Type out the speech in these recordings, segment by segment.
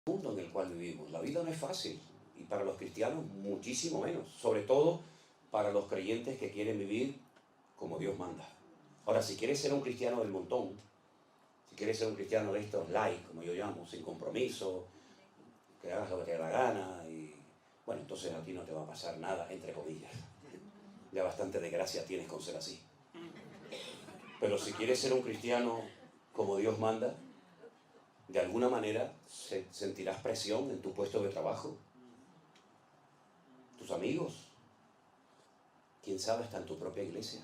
mundo en el cual vivimos. La vida no es fácil, y para los cristianos muchísimo menos, sobre todo para los creyentes que quieren vivir como Dios manda. Ahora, si quieres ser un cristiano del montón, si quieres ser un cristiano de estos light, como yo llamo, sin compromiso, que hagas lo que te dé la gana, y bueno, entonces a ti no te va a pasar nada, entre comillas. Ya bastante desgracia tienes con ser así. Pero si quieres ser un cristiano como Dios manda, de alguna manera sentirás presión en tu puesto de trabajo, tus amigos, quién sabe, hasta en tu propia iglesia.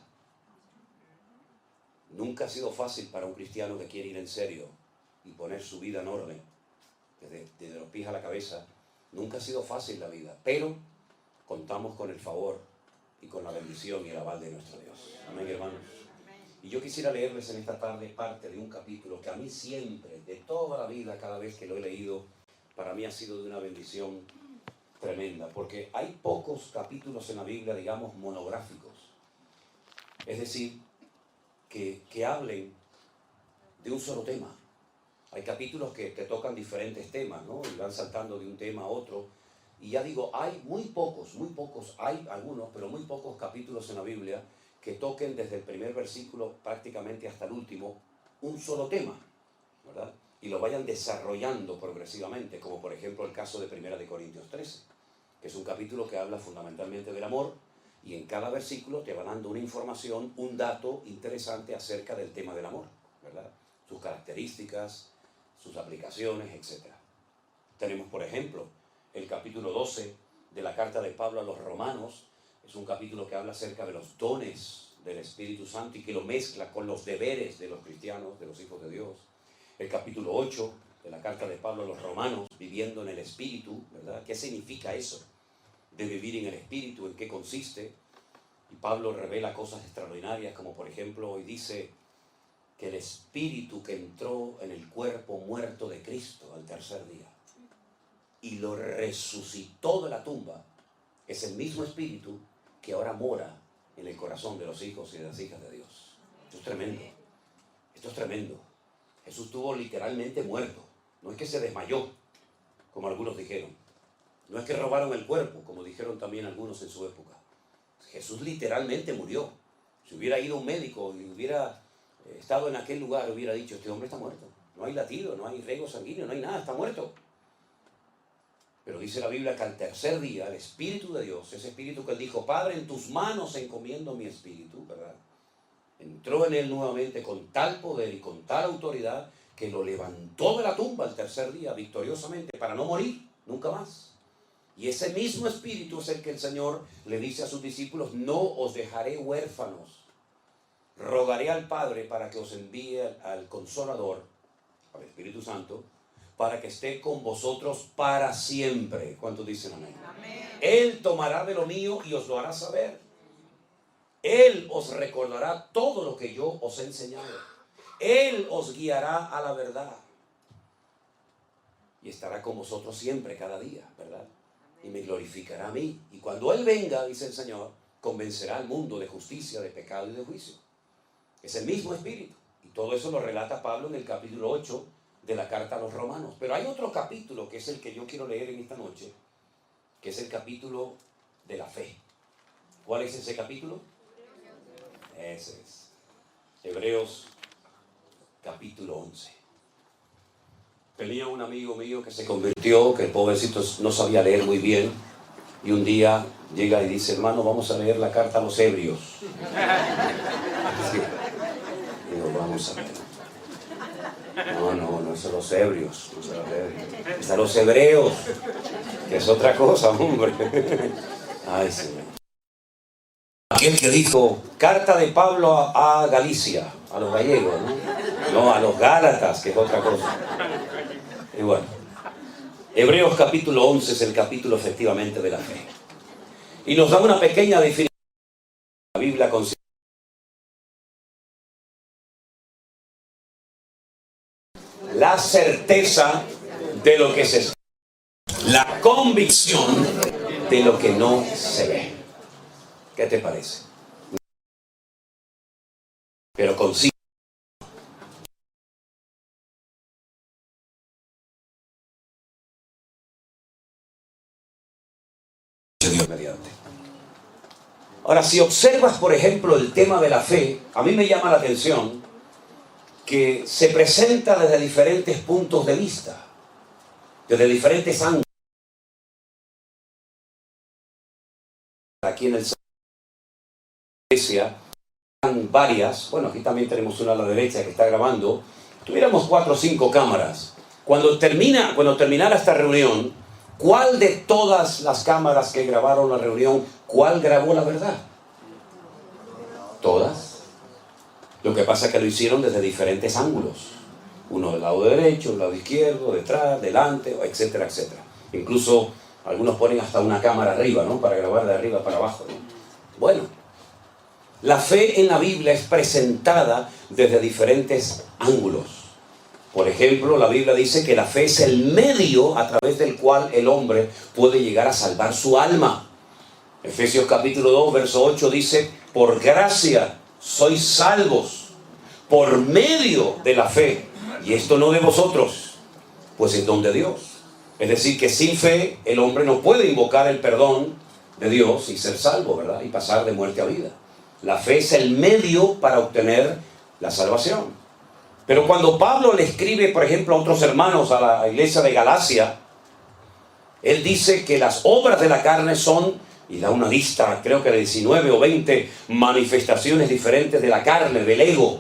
Nunca ha sido fácil para un cristiano que quiere ir en serio y poner su vida en orden, desde los pies a la cabeza. Nunca ha sido fácil la vida, pero contamos con el favor y con la bendición y el aval de nuestro Dios. Amén, hermanos. Y yo quisiera leerles en esta tarde parte de un capítulo que a mí siempre, de toda la vida, cada vez que lo he leído, para mí ha sido de una bendición tremenda, porque hay pocos capítulos en la Biblia, digamos, monográficos. Es decir, que hablen de un solo tema. Hay capítulos que te tocan diferentes temas, ¿no? Y van saltando de un tema a otro. Y ya digo, hay muy pocos, hay algunos, pero muy pocos capítulos en la Biblia que toquen desde el primer versículo prácticamente hasta el último un solo tema, ¿verdad? Y lo vayan desarrollando progresivamente, como por ejemplo el caso de 1 Corintios 13, que es un capítulo que habla fundamentalmente del amor, y en cada versículo te va dando una información, un dato interesante acerca del tema del amor, ¿verdad? Sus características, sus aplicaciones, etc. Tenemos, por ejemplo, el capítulo 12 de la carta de Pablo a los Romanos. Es un capítulo que habla acerca de los dones del Espíritu Santo y que lo mezcla con los deberes de los cristianos, de los hijos de Dios. El capítulo 8 de la carta de Pablo a los Romanos, viviendo en el Espíritu, ¿verdad? ¿Qué significa eso de vivir en el Espíritu? ¿En qué consiste? Y Pablo revela cosas extraordinarias, como por ejemplo hoy dice que el Espíritu que entró en el cuerpo muerto de Cristo al tercer día y lo resucitó de la tumba, es el mismo Espíritu que ahora mora en el corazón de los hijos y de las hijas de Dios. Esto es tremendo. Esto es tremendo. Jesús estuvo literalmente muerto. No es que se desmayó, como algunos dijeron. No es que robaron el cuerpo, como dijeron también algunos en su época. Jesús literalmente murió. Si hubiera ido un médico y hubiera estado en aquel lugar, hubiera dicho, este hombre está muerto. No hay latido, no hay riego sanguíneo, no hay nada, está muerto. Pero dice la Biblia que al tercer día el Espíritu de Dios, ese Espíritu que él dijo, Padre, en tus manos encomiendo mi espíritu, ¿verdad? Entró en él nuevamente con tal poder y con tal autoridad que lo levantó de la tumba el tercer día victoriosamente para no morir nunca más. Y ese mismo Espíritu es el que el Señor le dice a sus discípulos, no os dejaré huérfanos, rogaré al Padre para que os envíe al Consolador, al Espíritu Santo, para que esté con vosotros para siempre. ¿Cuántos dicen amén? Amén. Él tomará de lo mío y os lo hará saber. Él os recordará todo lo que yo os he enseñado. Él os guiará a la verdad. Y estará con vosotros siempre, cada día, ¿verdad? Y me glorificará a mí. Y cuando Él venga, dice el Señor, convencerá al mundo de justicia, de pecado y de juicio. Es el mismo Espíritu. Y todo eso lo relata Pablo en el capítulo 8 de la carta a los Romanos. Pero hay otro capítulo que es el que yo quiero leer en esta noche, que es el capítulo de la fe. ¿Cuál es ese capítulo? Ese es Hebreos capítulo 11. Tenía un amigo mío que se convirtió, que el pobrecito no sabía leer muy bien, y un día llega y dice, hermano, vamos a leer la carta a los Hebreos. Sí. Digo, vamos a ver. No son los Hebreos, no son los Hebreos. Están los Hebreos, que es otra cosa, hombre. Ay, Señor. Aquel que dijo, carta de Pablo a Galicia, a los gallegos, ¿no? No, a los Gálatas, que es otra cosa. Y bueno, Hebreos capítulo 11 es el capítulo efectivamente de la fe. Y nos da una pequeña definición de la Biblia considera la certeza de lo que se espera, la convicción de lo que no se ve. ¿Qué te parece? Pero consigue mediante. Ahora, si observas, por ejemplo, el tema de la fe, a mí me llama la atención que se presenta desde diferentes puntos de vista, desde diferentes ángulos. Aquí en el centro de la iglesia están varias, bueno, aquí también tenemos una a la derecha que está grabando, tuviéramos 4 o 5 cámaras. Cuando terminara esta reunión, ¿cuál de todas las cámaras que grabaron la reunión, cuál grabó la verdad? Todas. Lo que pasa es que lo hicieron desde diferentes ángulos. Uno del lado derecho, del lado izquierdo, detrás, delante, etcétera, etcétera. Incluso algunos ponen hasta una cámara arriba, ¿no? Para grabar de arriba para abajo, ¿no? Bueno, la fe en la Biblia es presentada desde diferentes ángulos. Por ejemplo, la Biblia dice que la fe es el medio a través del cual el hombre puede llegar a salvar su alma. Efesios capítulo 2, verso 8 dice, por gracia sois salvos por medio de la fe. Y esto no de vosotros, pues es don de Dios. Es decir, que sin fe el hombre no puede invocar el perdón de Dios y ser salvo, ¿verdad? Y pasar de muerte a vida. La fe es el medio para obtener la salvación. Pero cuando Pablo le escribe, por ejemplo, a otros hermanos a la iglesia de Galacia, él dice que las obras de la carne son, y da una lista, creo que de 19 o 20 manifestaciones diferentes de la carne, del ego.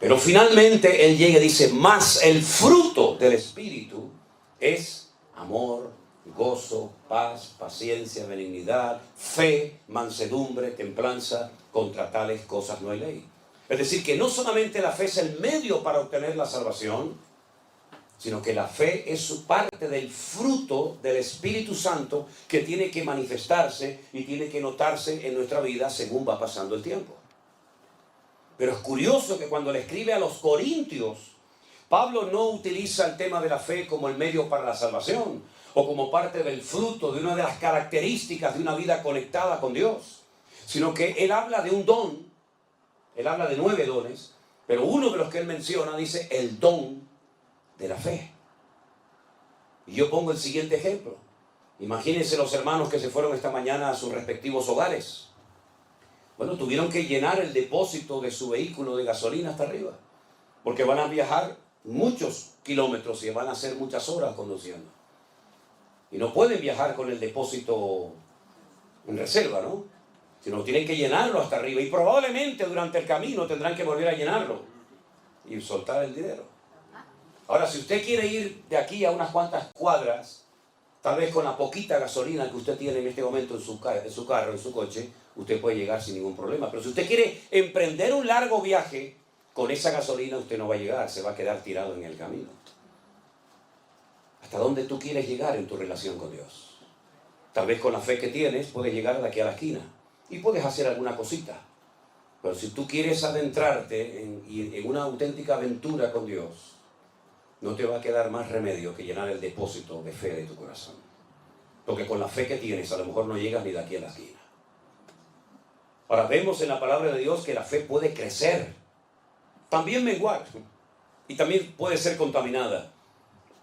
Pero finalmente él llega y dice, más el fruto del Espíritu es amor, gozo, paz, paciencia, benignidad, fe, mansedumbre, templanza. Contra tales cosas no hay ley. Es decir, que no solamente la fe es el medio para obtener la salvación, sino que la fe es parte del fruto del Espíritu Santo que tiene que manifestarse y tiene que notarse en nuestra vida según va pasando el tiempo. Pero es curioso que cuando le escribe a los Corintios, Pablo no utiliza el tema de la fe como el medio para la salvación o como parte del fruto de una de las características de una vida conectada con Dios, sino que él habla de un don. Él habla de 9 dones, pero uno de los que él menciona dice el don de la fe. Y yo pongo el siguiente ejemplo. Imagínense los hermanos que se fueron esta mañana a sus respectivos hogares. Bueno, tuvieron que llenar el depósito de su vehículo de gasolina hasta arriba, porque van a viajar muchos kilómetros y van a hacer muchas horas conduciendo. Y no pueden viajar con el depósito en reserva, ¿no? Sino tienen que llenarlo hasta arriba y probablemente durante el camino tendrán que volver a llenarlo y soltar el dinero. Ahora, si usted quiere ir de aquí a unas cuantas cuadras, tal vez con la poquita gasolina que usted tiene en este momento en su carro, en su coche, usted puede llegar sin ningún problema. Pero si usted quiere emprender un largo viaje, con esa gasolina usted no va a llegar, se va a quedar tirado en el camino. ¿Hasta dónde tú quieres llegar en tu relación con Dios? Tal vez con la fe que tienes puedes llegar de aquí a la esquina y puedes hacer alguna cosita. Pero si tú quieres adentrarte en una auténtica aventura con Dios, no te va a quedar más remedio que llenar el depósito de fe de tu corazón. Porque con la fe que tienes a lo mejor no llegas ni de aquí a la esquina. Ahora vemos en la palabra de Dios que la fe puede crecer, también menguar, y también puede ser contaminada.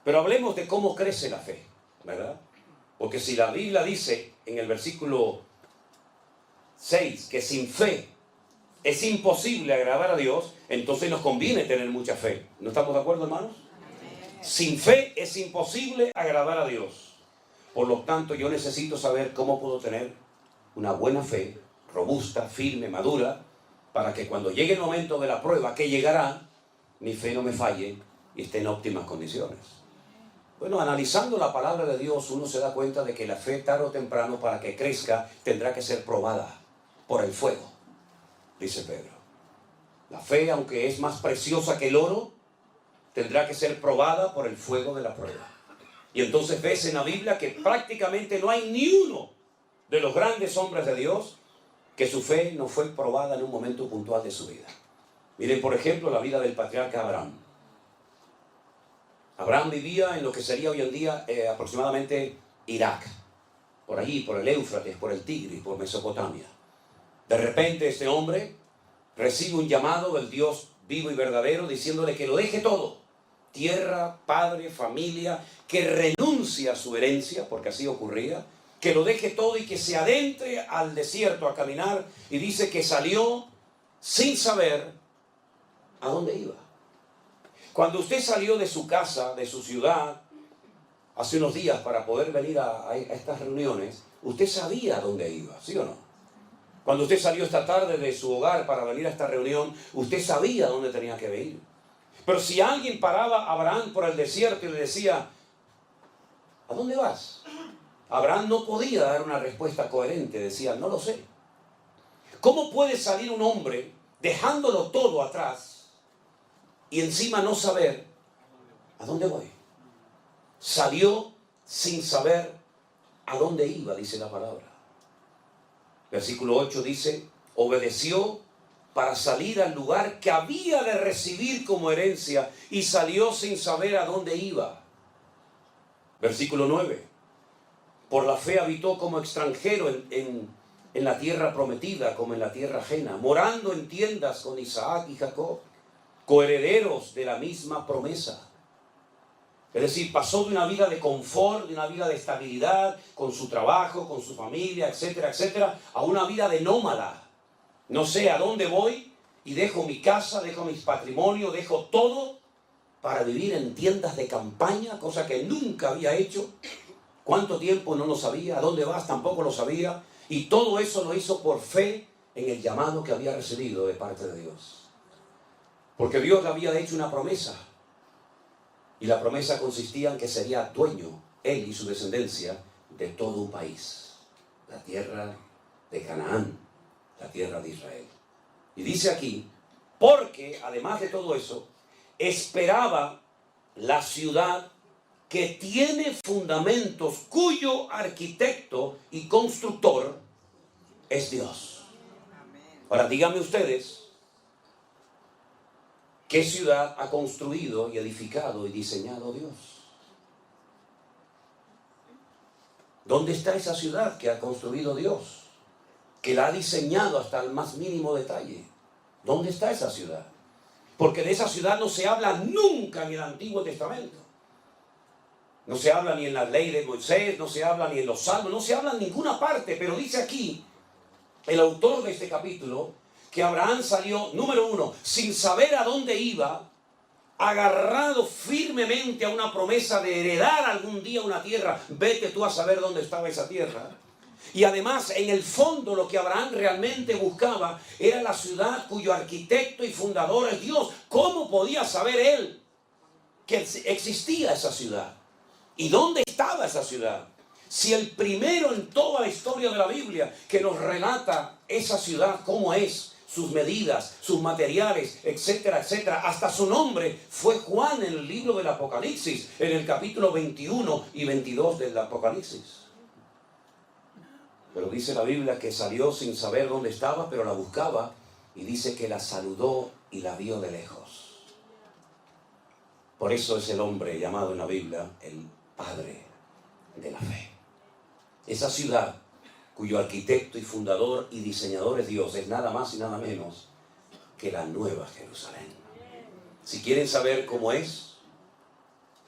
Pero hablemos de cómo crece la fe, ¿verdad? Porque si la Biblia dice en el versículo 6 que sin fe es imposible agradar a Dios, entonces nos conviene tener mucha fe. ¿No estamos de acuerdo, hermanos? Sin fe es imposible agradar a Dios. Por lo tanto, yo necesito saber cómo puedo tener una buena fe, robusta, firme, madura, para que cuando llegue el momento de la prueba, que llegará, mi fe no me falle y esté en óptimas condiciones. Bueno, analizando la palabra de Dios, uno se da cuenta de que la fe, tarde o temprano, para que crezca, tendrá que ser probada por el fuego, dice Pedro. La fe, aunque es más preciosa que el oro, tendrá que ser probada por el fuego de la prueba. Y entonces ves en la Biblia que prácticamente no hay ni uno de los grandes hombres de Dios que su fe no fue probada en un momento puntual de su vida. Miren, por ejemplo, la vida del patriarca Abraham. Abraham vivía en lo que sería hoy en día aproximadamente Irak, por allí, por el Éufrates, por el Tigris, por Mesopotamia. De repente este hombre recibe un llamado del Dios vivo y verdadero diciéndole que lo deje todo, tierra, padre, familia, que renuncie a su herencia, porque así ocurría, que lo deje todo y que se adentre al desierto a caminar, y dice que salió sin saber a dónde iba. Cuando usted salió de su casa, de su ciudad, hace unos días para poder venir a estas reuniones, usted sabía a dónde iba, ¿sí o no? Cuando usted salió esta tarde de su hogar para venir a esta reunión, usted sabía a dónde tenía que venir. Pero si alguien paraba a Abraham por el desierto y le decía, ¿a dónde vas? Abraham no podía dar una respuesta coherente, decía, no lo sé. ¿Cómo puede salir un hombre dejándolo todo atrás y encima no saber a dónde voy? Salió sin saber a dónde iba, dice la palabra. Versículo 8 dice, obedeció para salir al lugar que había de recibir como herencia y salió sin saber a dónde iba. Versículo 9, por la fe habitó como extranjero en la tierra prometida, como en la tierra ajena, morando en tiendas con Isaac y Jacob, coherederos de la misma promesa. Es decir, pasó de una vida de confort, de una vida de estabilidad, con su trabajo, con su familia, etcétera, etcétera, a una vida de nómada. No sé a dónde voy y dejo mi casa, dejo mis patrimonios, dejo todo para vivir en tiendas de campaña, cosa que nunca había hecho. ¿Cuánto tiempo? No lo sabía. ¿A dónde vas? Tampoco lo sabía. Y todo eso lo hizo por fe en el llamado que había recibido de parte de Dios. Porque Dios le había hecho una promesa. Y la promesa consistía en que sería dueño, él y su descendencia, de todo un país. La tierra de Canaán, la tierra de Israel. Y dice aquí, porque además de todo eso, esperaba la ciudad que tiene fundamentos, cuyo arquitecto y constructor es Dios. Ahora díganme ustedes, ¿qué ciudad ha construido y edificado y diseñado Dios? ¿Dónde está esa ciudad que ha construido Dios? Que la ha diseñado hasta el más mínimo detalle. ¿Dónde está esa ciudad? Porque de esa ciudad no se habla nunca en el Antiguo Testamento. No se habla ni en la ley de Moisés, no se habla ni en los salmos, no se habla en ninguna parte. Pero dice aquí el autor de este capítulo que Abraham salió, número uno, sin saber a dónde iba, agarrado firmemente a una promesa de heredar algún día una tierra. Vete tú a saber dónde estaba esa tierra. Y además, en el fondo, lo que Abraham realmente buscaba era la ciudad cuyo arquitecto y fundador es Dios. ¿Cómo podía saber él que existía esa ciudad? ¿Y dónde estaba esa ciudad? Si el primero en toda la historia de la Biblia que nos relata esa ciudad, cómo es, sus medidas, sus materiales, etcétera, etcétera, hasta su nombre, fue Juan en el libro del Apocalipsis, en el capítulo 21 y 22 del Apocalipsis. Pero dice la Biblia que salió sin saber dónde estaba, pero la buscaba, y dice que la saludó y la vio de lejos. Por eso es el hombre llamado en la Biblia el padre de la fe. Esa ciudad cuyo arquitecto y fundador y diseñador es Dios, es nada más y nada menos que la Nueva Jerusalén. Si quieren saber cómo es,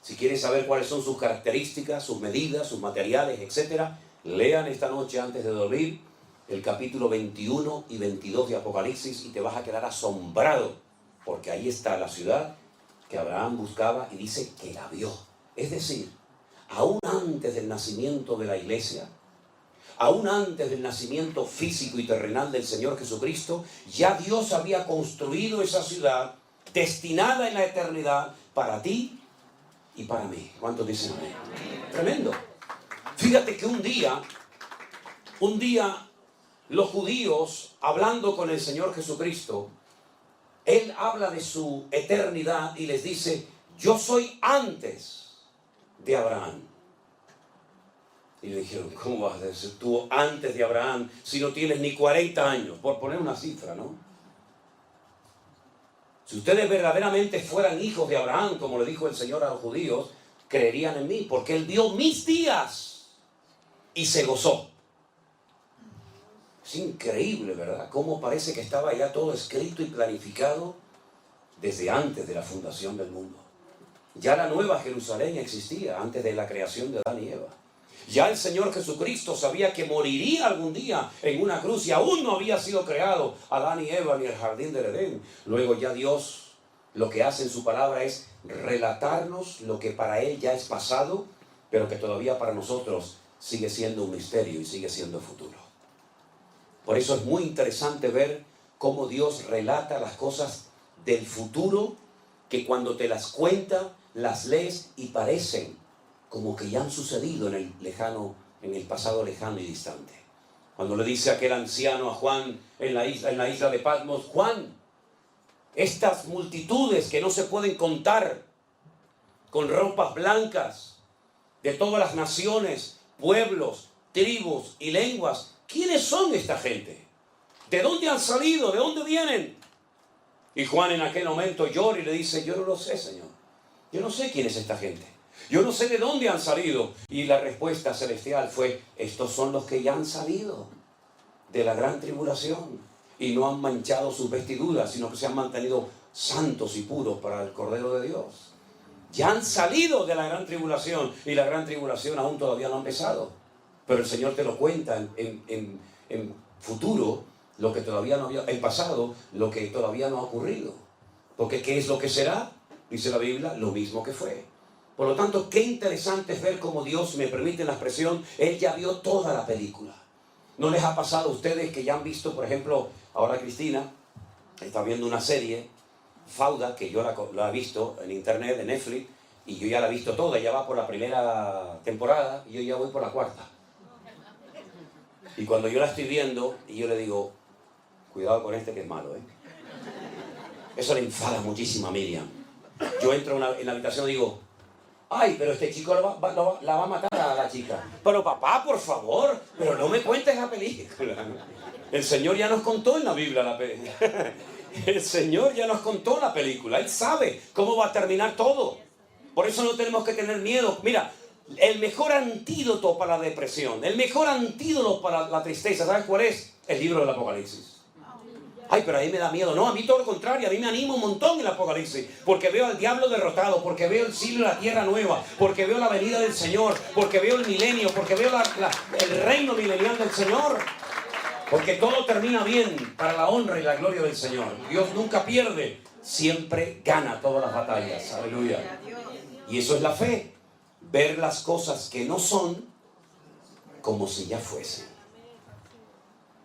si quieren saber cuáles son sus características, sus medidas, sus materiales, etcétera, lean esta noche antes de dormir el capítulo 21 y 22 de Apocalipsis y te vas a quedar asombrado, porque ahí está la ciudad que Abraham buscaba y dice que la vio. Es decir, aún antes del nacimiento de la iglesia, aún antes del nacimiento físico y terrenal del Señor Jesucristo, ya Dios había construido esa ciudad destinada en la eternidad para ti y para mí. ¿Cuántos dicen amén? Tremendo. Fíjate que un día los judíos, hablando con el Señor Jesucristo, Él habla de su eternidad y les dice, yo soy antes de Abraham. Y le dijeron, ¿cómo vas a ser tú antes de Abraham si no tienes ni 40 años? Por poner una cifra, ¿no? Si ustedes verdaderamente fueran hijos de Abraham, como le dijo el Señor a los judíos, creerían en mí, porque Él vio mis días y se gozó. Es increíble, ¿verdad? Cómo parece que estaba ya todo escrito y planificado desde antes de la fundación del mundo. Ya la Nueva Jerusalén existía antes de la creación de Adán y Eva. Ya el Señor Jesucristo sabía que moriría algún día en una cruz y aún no había sido creado Adán y Eva ni el jardín del Edén. Luego ya Dios lo que hace en su palabra es relatarnos lo que para Él ya es pasado, pero que todavía para nosotros sigue siendo un misterio y sigue siendo futuro. Por eso es muy interesante ver cómo Dios relata las cosas del futuro, que cuando te las cuenta, las lees y parecen como que ya han sucedido en el pasado lejano y distante. Cuando le dice aquel anciano a Juan en la isla de Patmos: Juan, estas multitudes que no se pueden contar, con ropas blancas, de todas las naciones, pueblos, tribus y lenguas, ¿quiénes son esta gente? ¿De dónde han salido? ¿De dónde vienen? Y Juan en aquel momento llora y le dice: yo no lo sé, Señor. Yo no sé quién es esta gente. Yo no sé de dónde han salido. Y la respuesta celestial fue: estos son los que ya han salido de la gran tribulación y no han manchado sus vestiduras, sino que se han mantenido santos y puros para el Cordero de Dios. Ya han salido de la gran tribulación y la gran tribulación aún todavía no ha empezado. Pero el Señor te lo cuenta en futuro, lo que todavía no había, en pasado, lo que todavía no ha ocurrido. Porque ¿qué es lo que será? Dice la Biblia: lo mismo que fue. Por lo tanto, qué interesante es ver cómo Dios, me permite la expresión, Él ya vio toda la película. ¿No les ha pasado a ustedes que ya han visto, por ejemplo, ahora Cristina está viendo una serie, Fauda, que yo la he visto en internet, en Netflix, y yo ya la he visto toda, ya va por la primera temporada y yo ya voy por la cuarta. Y cuando yo la estoy viendo, y yo le digo: cuidado con este que es malo, ¿eh? Eso le enfada muchísimo a Miriam. Yo entro en la habitación y digo: ay, pero este chico la va a matar a la chica. Pero papá, por favor, pero no me cuentes la película. El Señor ya nos contó en la Biblia la película. El Señor ya nos contó la película. Él sabe cómo va a terminar todo. Por eso no tenemos que tener miedo. Mira, el mejor antídoto para la depresión, el mejor antídoto para la tristeza, ¿sabes cuál es? El libro del Apocalipsis. Ay, pero a mí me da miedo. No, a mí todo lo contrario, a mí me anima un montón el Apocalipsis, porque veo al diablo derrotado, porque veo el cielo y la tierra nueva, porque veo la venida del Señor, porque veo el milenio, porque veo el reino milenial del Señor, porque todo termina bien para la honra y la gloria del Señor. Dios nunca pierde, siempre gana todas las batallas. Aleluya. Y eso es la fe, ver las cosas que no son como si ya fuesen.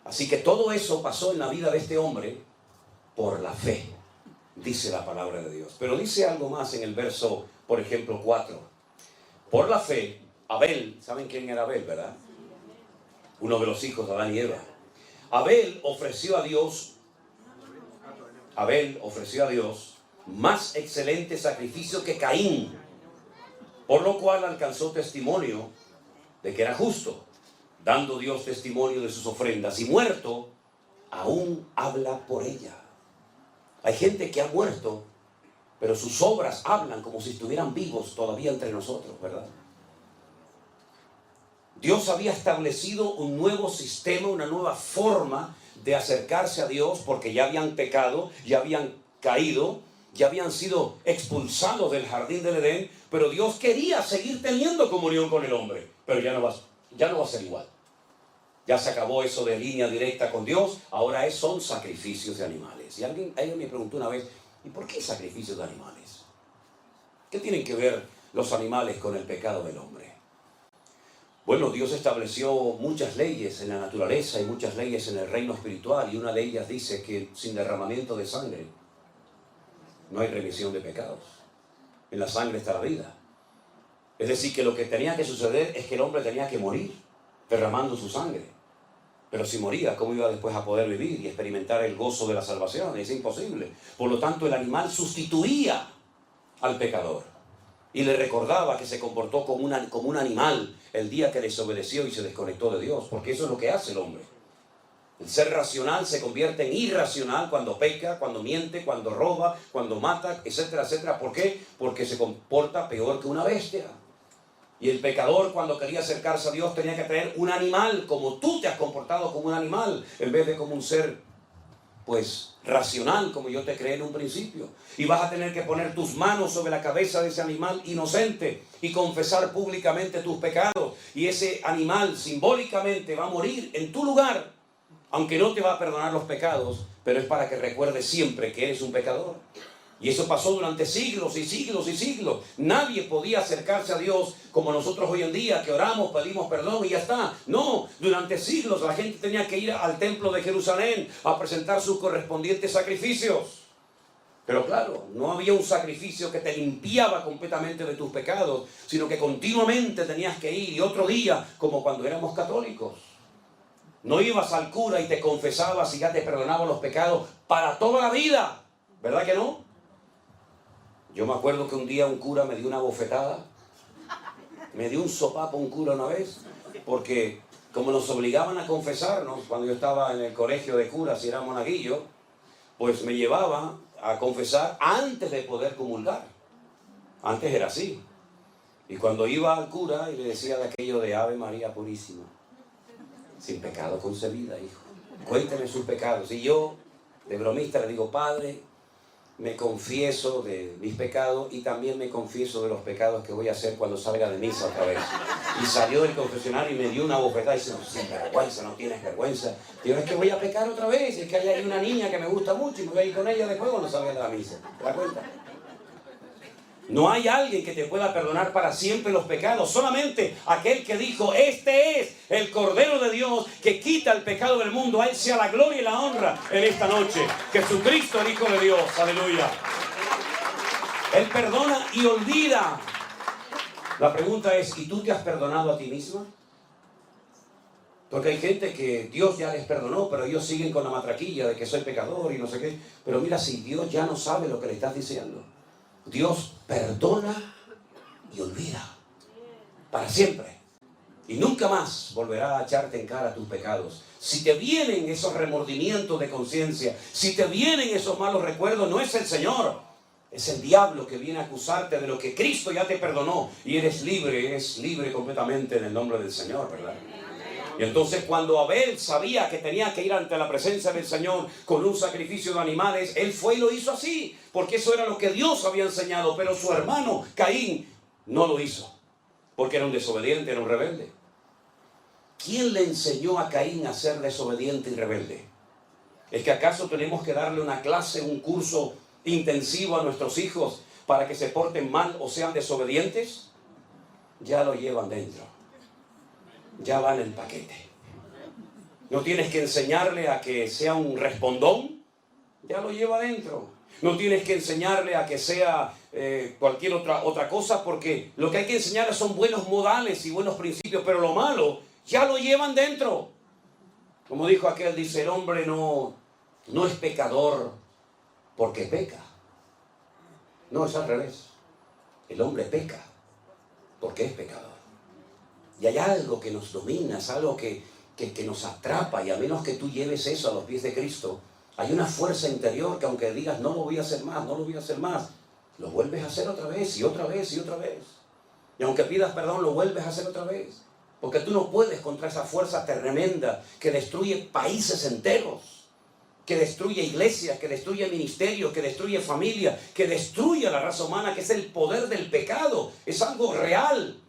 Así que todo eso pasó en la vida de este hombre por la fe, dice la palabra de Dios. Pero dice algo más en el verso, por ejemplo, 4. Por la fe, Abel, ¿saben quién era Abel, verdad? Uno de los hijos de Adán y Eva. Abel ofreció a Dios más excelente sacrificio que Caín, por lo cual alcanzó testimonio de que era justo, dando Dios testimonio de sus ofrendas, y muerto, aún habla por ella. Hay gente que ha muerto, pero sus obras hablan como si estuvieran vivos todavía entre nosotros, ¿verdad? Dios había establecido un nuevo sistema, una nueva forma de acercarse a Dios, porque ya habían pecado, ya habían caído, ya habían sido expulsados del jardín del Edén, pero Dios quería seguir teniendo comunión con el hombre, pero ya no va a ser igual. Ya se acabó eso de línea directa con Dios, ahora son sacrificios de animales. Y alguien me preguntó una vez: ¿y por qué sacrificios de animales? ¿Qué tienen que ver los animales con el pecado del hombre? Bueno, Dios estableció muchas leyes en la naturaleza y muchas leyes en el reino espiritual, y una de ellas dice que sin derramamiento de sangre no hay remisión de pecados. En la sangre está la vida. Es decir, que lo que tenía que suceder es que el hombre tenía que morir derramando su sangre. Pero si moría, ¿cómo iba después a poder vivir y experimentar el gozo de la salvación? Es imposible. Por lo tanto, el animal sustituía al pecador y le recordaba que se comportó como un animal el día que desobedeció y se desconectó de Dios, porque eso es lo que hace el hombre. El ser racional se convierte en irracional cuando peca, cuando miente, cuando roba, cuando mata, etcétera, etcétera. ¿Por qué? Porque se comporta peor que una bestia. Y el pecador, cuando quería acercarse a Dios, tenía que traer un animal, como tú te has comportado como un animal, en vez de como un ser pues racional, como yo te creé en un principio. Y vas a tener que poner tus manos sobre la cabeza de ese animal inocente y confesar públicamente tus pecados. Y ese animal simbólicamente va a morir en tu lugar, aunque no te va a perdonar los pecados, pero es para que recuerdes siempre que eres un pecador. Y eso pasó durante siglos y siglos y siglos. Nadie podía acercarse a Dios como nosotros hoy en día, que oramos, pedimos perdón y ya está. No, durante siglos la gente tenía que ir al templo de Jerusalén a presentar sus correspondientes sacrificios. Pero claro, no había un sacrificio que te limpiaba completamente de tus pecados, sino que continuamente tenías que ir. Y otro día, como cuando éramos católicos, no ibas al cura y te confesabas y ya te perdonaba los pecados para toda la vida. ¿Verdad que no? Yo me acuerdo que un día un cura me dio una bofetada, me dio un sopapo un cura una vez, porque como nos obligaban a confesarnos cuando yo estaba en el colegio de curas y era monaguillo, pues me llevaba a confesar antes de poder comulgar. Antes era así. Y cuando iba al cura y le decía de aquello de Ave María Purísima, sin pecado concebida, hijo, cuénteme sus pecados. Y yo, de bromista, le digo, Padre, me confieso de mis pecados y también me confieso de los pecados que voy a hacer cuando salga de misa otra vez. Y salió del confesionario y me dio una bofetada y dice, no, sin vergüenza, no tienes vergüenza. Digo, es que voy a pecar otra vez, es que hay ahí una niña que me gusta mucho y me voy a ir con ella después cuando salga de la misa. ¿Te das cuenta? No hay alguien que te pueda perdonar para siempre los pecados, solamente aquel que dijo, este es el Cordero de Dios que quita el pecado del mundo. A Él sea la gloria y la honra en esta noche. Jesucristo, el Hijo de Dios, aleluya. Él perdona y olvida. La pregunta es, ¿y tú te has perdonado a ti misma? Porque hay gente que Dios ya les perdonó, pero ellos siguen con la matraquilla de que soy pecador y no sé qué. Pero mira, si Dios ya no sabe lo que le estás diciendo. Dios perdona y olvida para siempre. Y nunca más volverá a echarte en cara tus pecados. Si te vienen esos remordimientos de conciencia, si te vienen esos malos recuerdos, no es el Señor, es el diablo que viene a acusarte de lo que Cristo ya te perdonó. Y eres libre completamente en el nombre del Señor, ¿verdad? Y entonces cuando Abel sabía que tenía que ir ante la presencia del Señor con un sacrificio de animales, él fue y lo hizo así, porque eso era lo que Dios había enseñado. Pero su hermano Caín no lo hizo, porque era un desobediente, era un rebelde. ¿Quién le enseñó a Caín a ser desobediente y rebelde? ¿Es que acaso tenemos que darle una clase, un curso intensivo a nuestros hijos para que se porten mal o sean desobedientes? Ya lo llevan dentro. Ya va en el paquete. No tienes que enseñarle a que sea un respondón, ya lo lleva adentro. No tienes que enseñarle a que sea cualquier otra cosa, porque lo que hay que enseñarle son buenos modales y buenos principios, pero lo malo ya lo llevan dentro. Como dijo aquel, dice, el hombre no es pecador porque peca. No, es al revés. El hombre peca porque es pecador. Y hay algo que nos domina, es algo que nos atrapa, y a menos que tú lleves eso a los pies de Cristo, hay una fuerza interior que aunque digas, no lo voy a hacer más, no lo voy a hacer más, lo vuelves a hacer otra vez y otra vez y otra vez. Y aunque pidas perdón, lo vuelves a hacer otra vez. Porque tú no puedes contra esa fuerza tremenda que destruye países enteros, que destruye iglesias, que destruye ministerios, que destruye familias, que destruye a la raza humana, que es el poder del pecado. Es algo real.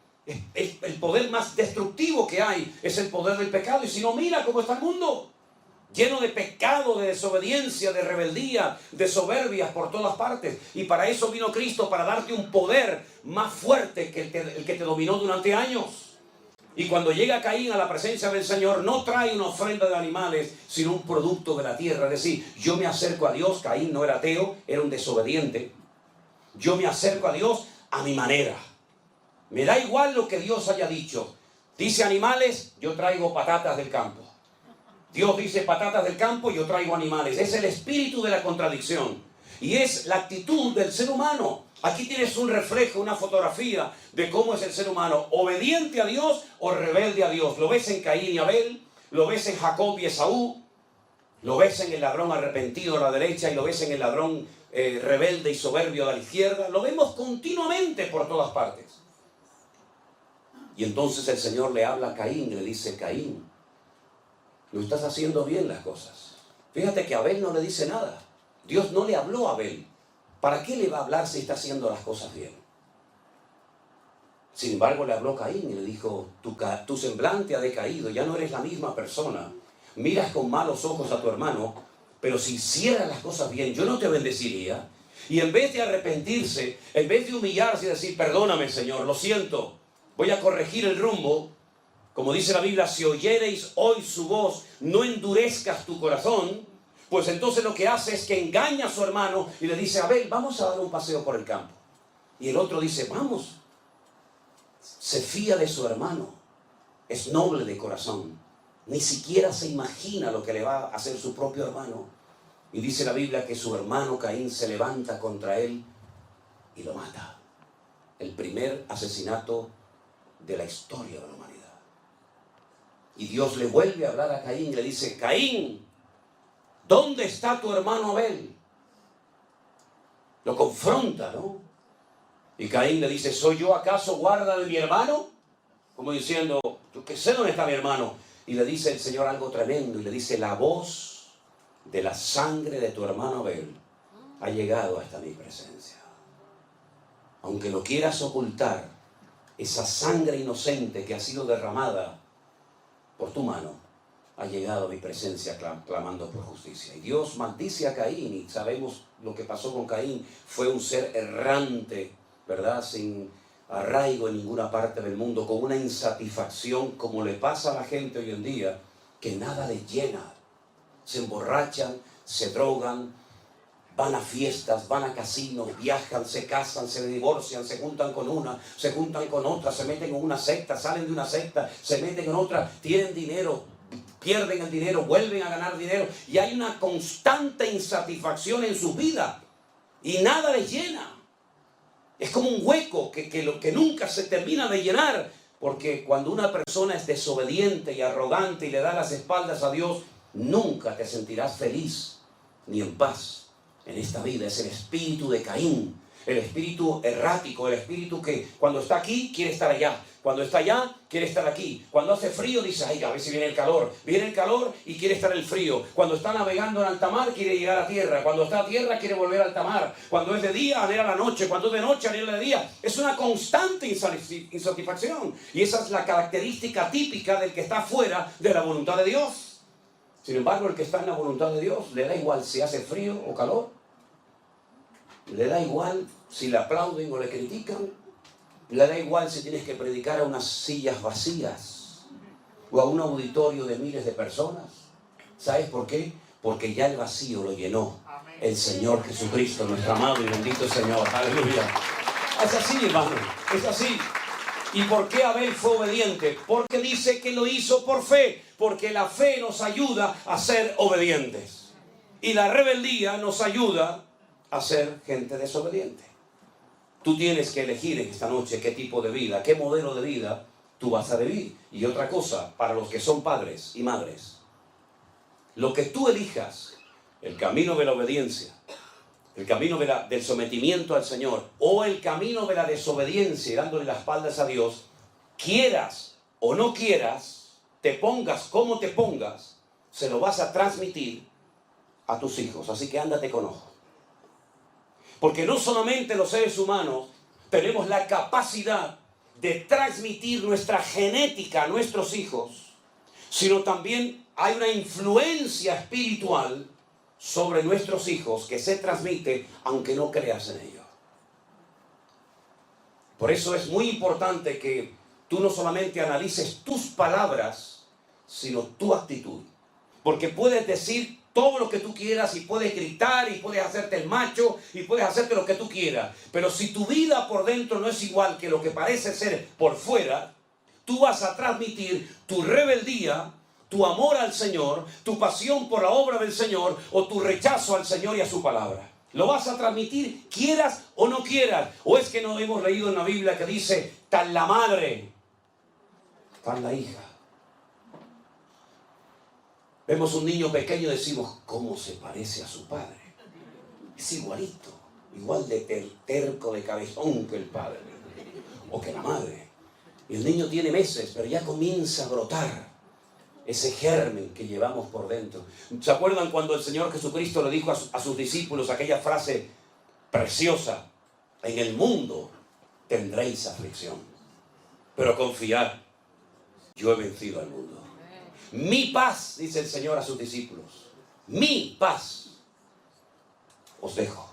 El poder más destructivo que hay es el poder del pecado. Y si no, mira cómo está el mundo, lleno de pecado, de desobediencia, de rebeldía, de soberbias por todas partes. Y para eso vino Cristo, para darte un poder más fuerte que el que te dominó durante años. Y cuando llega Caín a la presencia del Señor, no trae una ofrenda de animales, sino un producto de la tierra. Es decir, yo me acerco a Dios. Caín no era ateo, era un desobediente. Yo me acerco a Dios a mi manera. Me da igual lo que Dios haya dicho. Dice animales, yo traigo patatas del campo. Dios dice patatas del campo, yo traigo animales. Es el espíritu de la contradicción. Y es la actitud del ser humano. Aquí tienes un reflejo, una fotografía de cómo es el ser humano. Obediente a Dios o rebelde a Dios. Lo ves en Caín y Abel, lo ves en Jacob y Esaú, lo ves en el ladrón arrepentido a la derecha y lo ves en el ladrón rebelde y soberbio a la izquierda. Lo vemos continuamente por todas partes. Y entonces el Señor le habla a Caín y le dice, Caín, no estás haciendo bien las cosas. Fíjate que Abel no le dice nada. Dios no le habló a Abel. ¿Para qué le va a hablar si está haciendo las cosas bien? Sin embargo, le habló a Caín y le dijo, tu semblante ha decaído, ya no eres la misma persona. Miras con malos ojos a tu hermano, pero si hicieras las cosas bien, yo no te bendeciría. Y en vez de arrepentirse, en vez de humillarse y decir, perdóname, Señor, lo siento, voy a corregir el rumbo. Como dice la Biblia, si oyereis hoy su voz, no endurezcas tu corazón. Pues entonces lo que hace es que engaña a su hermano y le dice, Abel, vamos a dar un paseo por el campo. Y el otro dice, vamos. Se fía de su hermano. Es noble de corazón. Ni siquiera se imagina lo que le va a hacer su propio hermano. Y dice la Biblia que su hermano Caín se levanta contra él y lo mata. El primer asesinato de la historia de la humanidad. Y Dios le vuelve a hablar a Caín y le dice, Caín, ¿dónde está tu hermano Abel? Lo confronta, ¿no? Y Caín le dice, ¿soy yo acaso guarda de mi hermano? Como diciendo, yo qué sé dónde está mi hermano. Y le dice el Señor algo tremendo. Y le dice, la voz de la sangre de tu hermano Abel ha llegado hasta mi presencia. Aunque lo quieras ocultar, esa sangre inocente que ha sido derramada por tu mano ha llegado a mi presencia clamando por justicia. Y Dios maldice a Caín, y sabemos lo que pasó con Caín. Fue un ser errante, ¿verdad? Sin arraigo en ninguna parte del mundo, con una insatisfacción como le pasa a la gente hoy en día, que nada les llena. Se emborrachan, se drogan, van a fiestas, van a casinos, viajan, se casan, se divorcian, se juntan con una, se juntan con otra, se meten en una secta, salen de una secta, se meten en otra, tienen dinero, pierden el dinero, vuelven a ganar dinero, y hay una constante insatisfacción en su vida y nada les llena. Es como un hueco que nunca se termina de llenar, porque cuando una persona es desobediente y arrogante y le da las espaldas a Dios, nunca te sentirás feliz ni en paz en esta vida. Es el espíritu de Caín, el espíritu errático, el espíritu que cuando está aquí quiere estar allá, cuando está allá quiere estar aquí, cuando hace frío dice, ay, a ver si viene el calor y quiere estar el frío, cuando está navegando en alta mar quiere llegar a tierra, cuando está a tierra quiere volver a alta mar, cuando es de día anhela la noche, cuando es de noche anhela de día. Es una constante insatisfacción, y esa es la característica típica del que está fuera de la voluntad de Dios. Sin embargo, el que está en la voluntad de Dios, le da igual si hace frío o calor, le da igual si le aplauden o le critican, le da igual si tienes que predicar a unas sillas vacías o a un auditorio de miles de personas. ¿Sabes por qué? Porque ya el vacío lo llenó el Señor Jesucristo, nuestro amado y bendito Señor. Aleluya. Es así, hermano, es así. ¿Y por qué Abel fue obediente? Porque dice que lo hizo por fe. Porque la fe nos ayuda a ser obedientes. Y la rebeldía nos ayuda a ser gente desobediente. Tú tienes que elegir en esta noche qué tipo de vida, qué modelo de vida tú vas a vivir. Y otra cosa, para los que son padres y madres, lo que tú elijas, el camino de la obediencia, el camino del sometimiento al Señor, o el camino de la desobediencia y dándole las espaldas a Dios, quieras o no quieras, te pongas como te pongas, se lo vas a transmitir a tus hijos. Así que ándate con ojo. Porque no solamente los seres humanos tenemos la capacidad de transmitir nuestra genética a nuestros hijos, sino también hay una influencia espiritual sobre nuestros hijos que se transmite aunque no creas en ello. Por eso es muy importante que tú no solamente analices tus palabras, sino tu actitud. Porque puedes decir todo lo que tú quieras y puedes gritar y puedes hacerte el macho y puedes hacerte lo que tú quieras. Pero si tu vida por dentro no es igual que lo que parece ser por fuera, tú vas a transmitir tu rebeldía, tu amor al Señor, tu pasión por la obra del Señor o tu rechazo al Señor y a su palabra. Lo vas a transmitir quieras o no quieras. ¿O es que no hemos leído en la Biblia que dice, tal la madre, tal la hija? Vemos un niño pequeño y decimos, ¿cómo se parece a su padre? Es igualito, igual de terco, de cabezón que el padre o que la madre. Y el niño tiene meses, pero ya comienza a brotar ese germen que llevamos por dentro. ¿Se acuerdan cuando el Señor Jesucristo le dijo a sus discípulos aquella frase preciosa? En el mundo tendréis aflicción, pero confiad, yo he vencido al mundo. Mi paz, dice el Señor a sus discípulos, mi paz os dejo.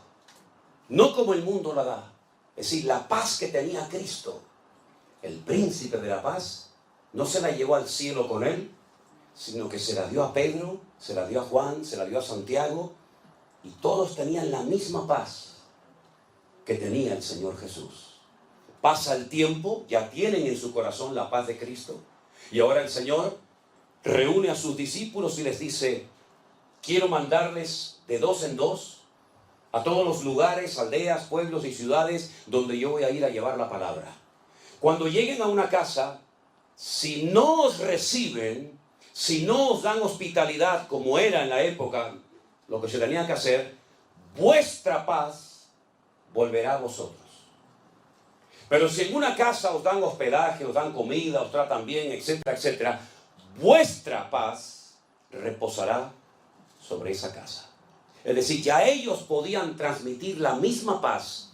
No como el mundo la da. Es decir, la paz que tenía Cristo, el príncipe de la paz, no se la llevó al cielo con él, sino que se la dio a Pedro, se la dio a Juan, se la dio a Santiago, y todos tenían la misma paz que tenía el Señor Jesús. Pasa el tiempo, ya tienen en su corazón la paz de Cristo, y ahora el Señor reúne a sus discípulos y les dice: quiero mandarles de 2 en 2 a todos los lugares, aldeas, pueblos y ciudades donde yo voy a ir a llevar la palabra. Cuando lleguen a una casa, si no os reciben, si no os dan hospitalidad como era en la época, lo que se tenía que hacer, vuestra paz volverá a vosotros. Pero si en una casa os dan hospedaje, os dan comida, os tratan bien, etcétera, etcétera, vuestra paz reposará sobre esa casa. Es decir, ya ellos podían transmitir la misma paz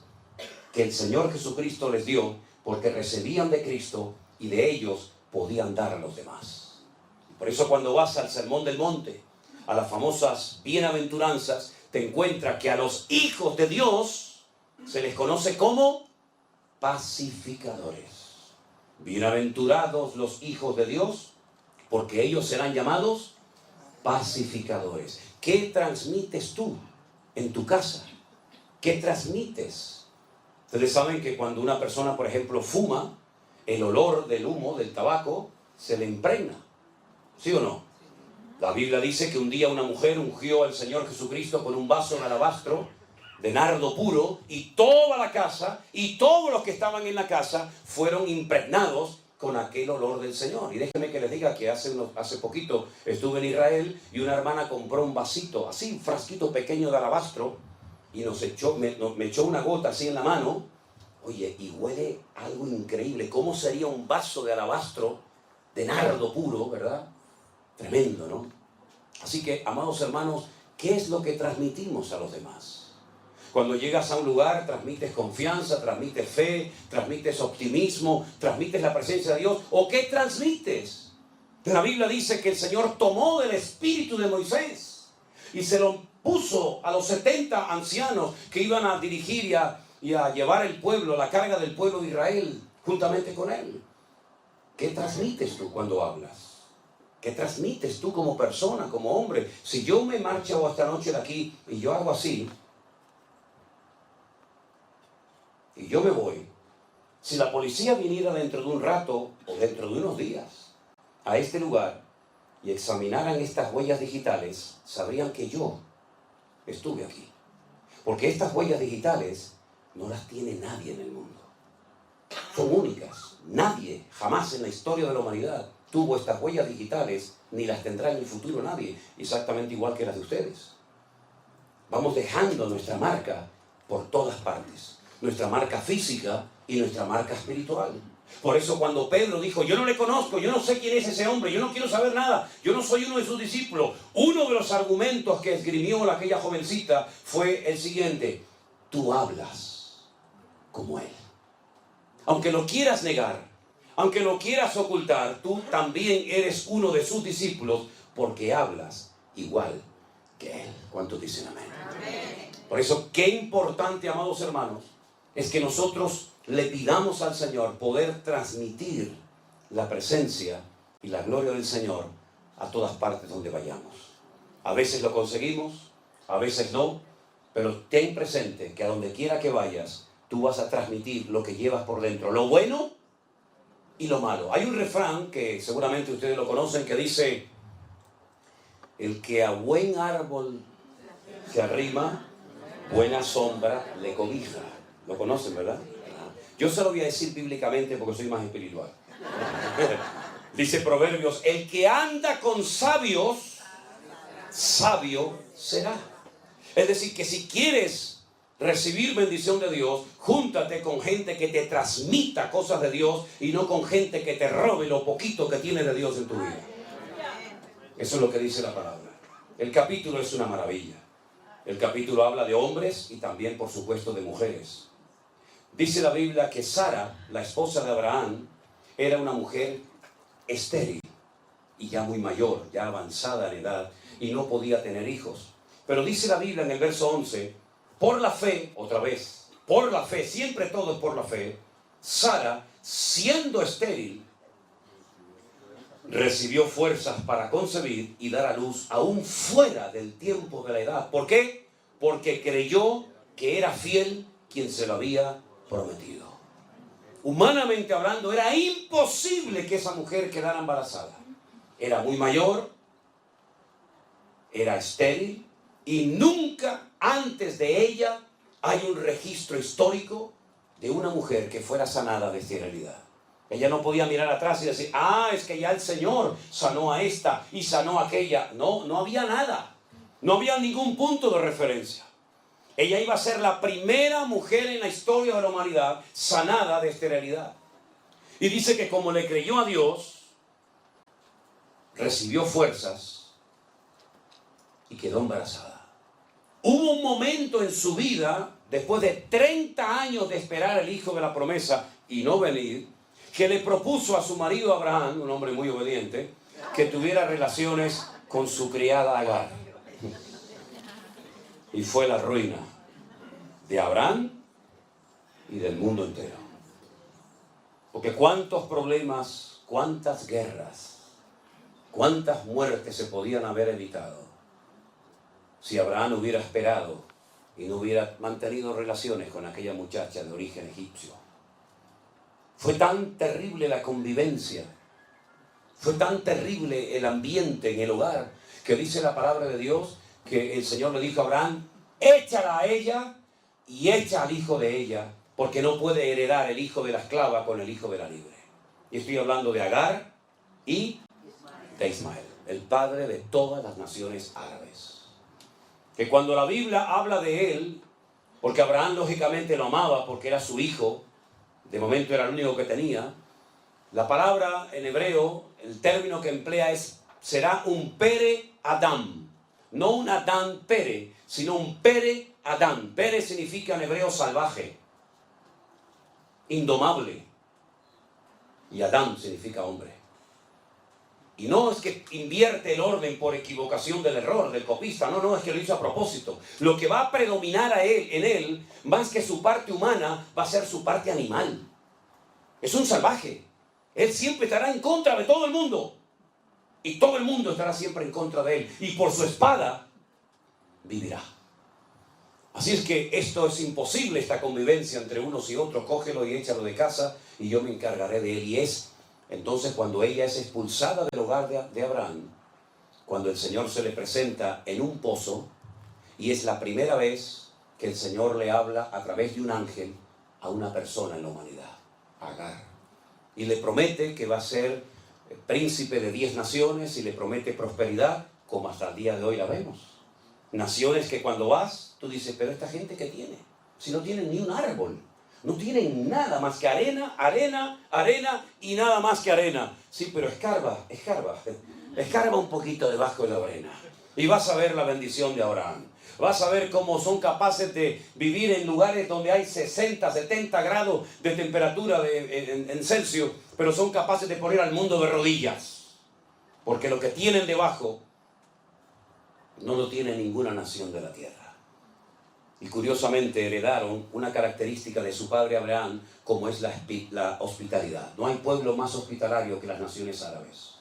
que el Señor Jesucristo les dio, porque recibían de Cristo y de ellos podían dar a los demás. Por eso cuando vas al Sermón del Monte, a las famosas bienaventuranzas, te encuentras que a los hijos de Dios se les conoce como pacificadores. Bienaventurados los hijos de Dios, porque ellos serán llamados pacificadores. ¿Qué transmites tú en tu casa? ¿Qué transmites? Ustedes saben que cuando una persona, por ejemplo, fuma, el olor del humo, del tabaco, se le impregna. ¿Sí o no? La Biblia dice que un día una mujer ungió al Señor Jesucristo con un vaso en alabastro de nardo puro, y toda la casa y todos los que estaban en la casa fueron impregnados con aquel olor del Señor. Y déjenme que les diga que hace poquito estuve en Israel y una hermana compró un vasito, así, un frasquito pequeño de alabastro, y me echó una gota así en la mano. Oye, y huele algo increíble. ¿Cómo sería un vaso de alabastro de nardo puro, verdad? Tremendo, ¿no? Así que, amados hermanos, ¿qué es lo que transmitimos a los demás? Cuando llegas a un lugar, transmites confianza, transmites fe, transmites optimismo, transmites la presencia de Dios. ¿O qué transmites? La Biblia dice que el Señor tomó del espíritu de Moisés y se lo puso a los 70 ancianos que iban a dirigir y a llevar el pueblo, la carga del pueblo de Israel, juntamente con él. ¿Qué transmites tú cuando hablas? ¿Qué transmites tú como persona, como hombre? Si yo me marcho esta noche de aquí y yo hago así, y yo me voy, si la policía viniera dentro de un rato o dentro de unos días a este lugar y examinaran estas huellas digitales, sabrían que yo estuve aquí. Porque estas huellas digitales no las tiene nadie en el mundo. Son únicas. Nadie, jamás en la historia de la humanidad, tuvo estas huellas digitales, ni las tendrá en el futuro nadie, exactamente igual que las de ustedes. Vamos dejando nuestra marca por todas partes. Nuestra marca física y nuestra marca espiritual. Por eso cuando Pedro dijo: yo no le conozco, yo no sé quién es ese hombre, yo no quiero saber nada, yo no soy uno de sus discípulos, uno de los argumentos que esgrimió aquella jovencita fue el siguiente: tú hablas como él. Aunque lo quieras negar, aunque lo quieras ocultar, tú también eres uno de sus discípulos, porque hablas igual que él. ¿Cuántos dicen amén? Amén. Por eso, qué importante, amados hermanos, es que nosotros le pidamos al Señor poder transmitir la presencia y la gloria del Señor a todas partes donde vayamos. A veces lo conseguimos, a veces no, pero ten presente que a donde quiera que vayas, tú vas a transmitir lo que llevas por dentro, lo bueno y lo malo. Hay un refrán que seguramente ustedes lo conocen que dice: el que a buen árbol se arrima, buena sombra le cobija. ¿Lo conocen, verdad? Yo se lo voy a decir bíblicamente porque soy más espiritual. Dice Proverbios: el que anda con sabios, sabio será. Es decir, que si quieres recibir bendición de Dios, júntate con gente que te transmita cosas de Dios y no con gente que te robe lo poquito que tiene de Dios en tu vida. Eso es lo que dice la palabra. El capítulo es una maravilla. El capítulo habla de hombres y también, por supuesto, de mujeres. Dice la Biblia que Sara, la esposa de Abraham, era una mujer estéril y ya muy mayor, ya avanzada en edad, y no podía tener hijos. Pero dice la Biblia en el verso 11, por la fe, otra vez, por la fe, siempre todo es por la fe, Sara, siendo estéril, recibió fuerzas para concebir y dar a luz aún fuera del tiempo de la edad. ¿Por qué? Porque creyó que era fiel quien se lo había prometido. Humanamente hablando, era imposible que esa mujer quedara embarazada. Era muy mayor, era estéril, y nunca antes de ella hay un registro histórico de una mujer que fuera sanada de esterilidad. Ella no podía mirar atrás y decir, es que ya el Señor sanó a esta y sanó a aquella. No, no había nada. No había ningún punto de referencia. Ella iba a ser la primera mujer en la historia de la humanidad sanada de esterilidad. Y dice que como le creyó a Dios, recibió fuerzas y quedó embarazada. Hubo un momento en su vida, después de 30 años de esperar el hijo de la promesa y no venir, que le propuso a su marido Abraham, un hombre muy obediente, que tuviera relaciones con su criada Agar. Y fue la ruina de Abraham y del mundo entero. Porque cuántos problemas, cuántas guerras, cuántas muertes se podían haber evitado si Abraham hubiera esperado y no hubiera mantenido relaciones con aquella muchacha de origen egipcio. Fue tan terrible la convivencia, fue tan terrible el ambiente en el hogar, que dice la palabra de Dios que el Señor le dijo a Abraham, échala a ella y echa al hijo de ella, porque no puede heredar el hijo de la esclava con el hijo de la libre. Y estoy hablando de Agar y de Ismael, el padre de todas las naciones árabes. Que cuando la Biblia habla de él, porque Abraham lógicamente lo amaba porque era su hijo, de momento era el único que tenía, la palabra en hebreo, el término que emplea será un Pere Adam, no un Adán Pere, sino un Pere Adán. Pere significa en hebreo salvaje, indomable, y Adán significa hombre. Y no es que invierte el orden por equivocación del error, del copista, no, es que lo hizo a propósito. Lo que va a predominar en él, más que su parte humana, va a ser su parte animal. Es un salvaje. Él siempre estará en contra de todo el mundo. Y todo el mundo estará siempre en contra de él. Y por su espada vivirá. Así es que esto es imposible, esta convivencia entre unos y otros. Cógelo y échalo de casa y yo me encargaré de él. Y es entonces cuando ella es expulsada del hogar de Abraham, cuando el Señor se le presenta en un pozo, y es la primera vez que el Señor le habla a través de un ángel a una persona en la humanidad, Agar. Y le promete que va a ser príncipe de 10 naciones y le promete prosperidad, como hasta el día de hoy la vemos. Naciones que cuando vas, tú dices, pero esta gente ¿qué tiene? Si no tienen ni un árbol. No tienen nada más que arena, arena, arena y nada más que arena. Sí, pero escarba un poquito debajo de la arena. Y vas a ver la bendición de Abraham. Vas a ver cómo son capaces de vivir en lugares donde hay 60, 70 grados de temperatura en Celsius, pero son capaces de poner al mundo de rodillas. Porque lo que tienen debajo no lo tiene ninguna nación de la tierra. Y curiosamente heredaron una característica de su padre Abraham, como es la hospitalidad. No hay pueblo más hospitalario que las naciones árabes.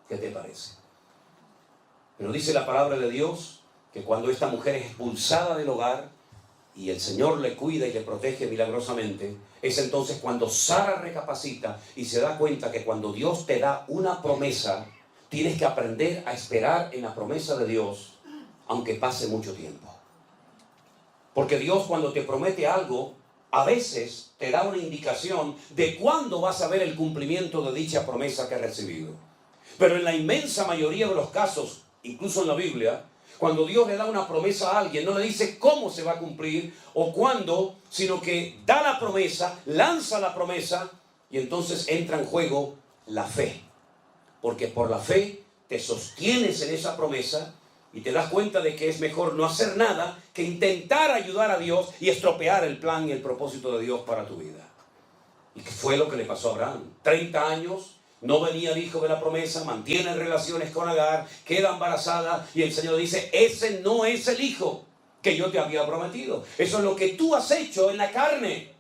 ¿Qué te parece? Pero dice la palabra de Dios que cuando esta mujer es expulsada del hogar y el Señor le cuida y le protege milagrosamente, es entonces cuando Sara recapacita y se da cuenta que cuando Dios te da una promesa, tienes que aprender a esperar en la promesa de Dios, aunque pase mucho tiempo. Porque Dios cuando te promete algo, a veces te da una indicación de cuándo vas a ver el cumplimiento de dicha promesa que has recibido. Pero en la inmensa mayoría de los casos, incluso en la Biblia, cuando Dios le da una promesa a alguien, no le dice cómo se va a cumplir o cuándo, sino que da la promesa, lanza la promesa y entonces entra en juego la fe. Porque por la fe te sostienes en esa promesa y te das cuenta de que es mejor no hacer nada que intentar ayudar a Dios y estropear el plan y el propósito de Dios para tu vida. ¿Y qué fue lo que le pasó a Abraham? 30 años, no venía el hijo de la promesa, mantiene relaciones con Agar, queda embarazada y el Señor dice, ese no es el hijo que yo te había prometido. Eso es lo que tú has hecho en la carne.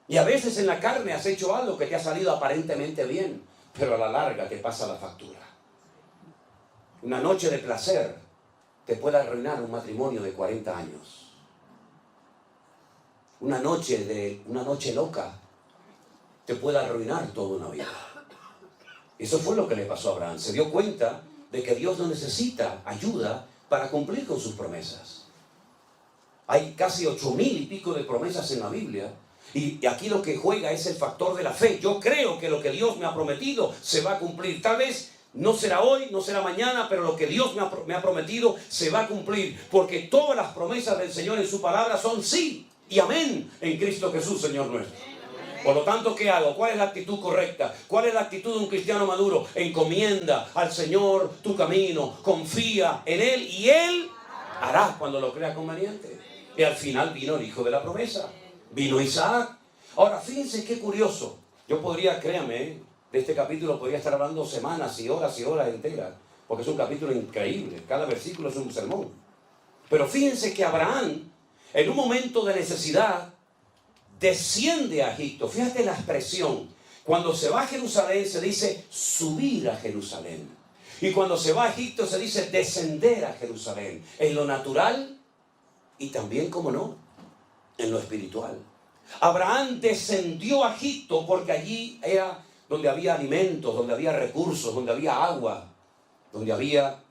Y a veces en la carne has hecho algo que te ha salido aparentemente bien, pero a la larga te pasa la factura. Una noche de placer te puede arruinar un matrimonio de 40 años. Una noche loca te puede arruinar toda una vida. Eso fue lo que le pasó a Abraham. Se dio cuenta de que Dios no necesita ayuda para cumplir con sus promesas. Hay casi 8,000 y pico de promesas en la Biblia. Y aquí lo que juega es el factor de la fe. Yo creo que lo que Dios me ha prometido se va a cumplir. Tal vez no será hoy, no será mañana, pero lo que Dios me ha prometido se va a cumplir. Porque todas las promesas del Señor en su palabra son sí y amén en Cristo Jesús, Señor nuestro. Por lo tanto, ¿qué hago? ¿Cuál es la actitud correcta? ¿Cuál es la actitud de un cristiano maduro? Encomienda al Señor tu camino, confía en Él y Él hará cuando lo crea conveniente. Y al final vino el hijo de la promesa, vino Isaac. Ahora, fíjense qué curioso. Yo podría, créanme, de este capítulo podría estar hablando semanas y horas enteras, porque es un capítulo increíble. Cada versículo es un sermón. Pero fíjense que Abraham, en un momento de necesidad, desciende a Egipto. Fíjate la expresión. Cuando se va a Jerusalén se dice subir a Jerusalén. Y cuando se va a Egipto se dice descender a Jerusalén. En lo natural y también, como no, en lo espiritual. Abraham descendió a Egipto porque allí era donde había alimentos, donde había recursos, donde había agua, donde había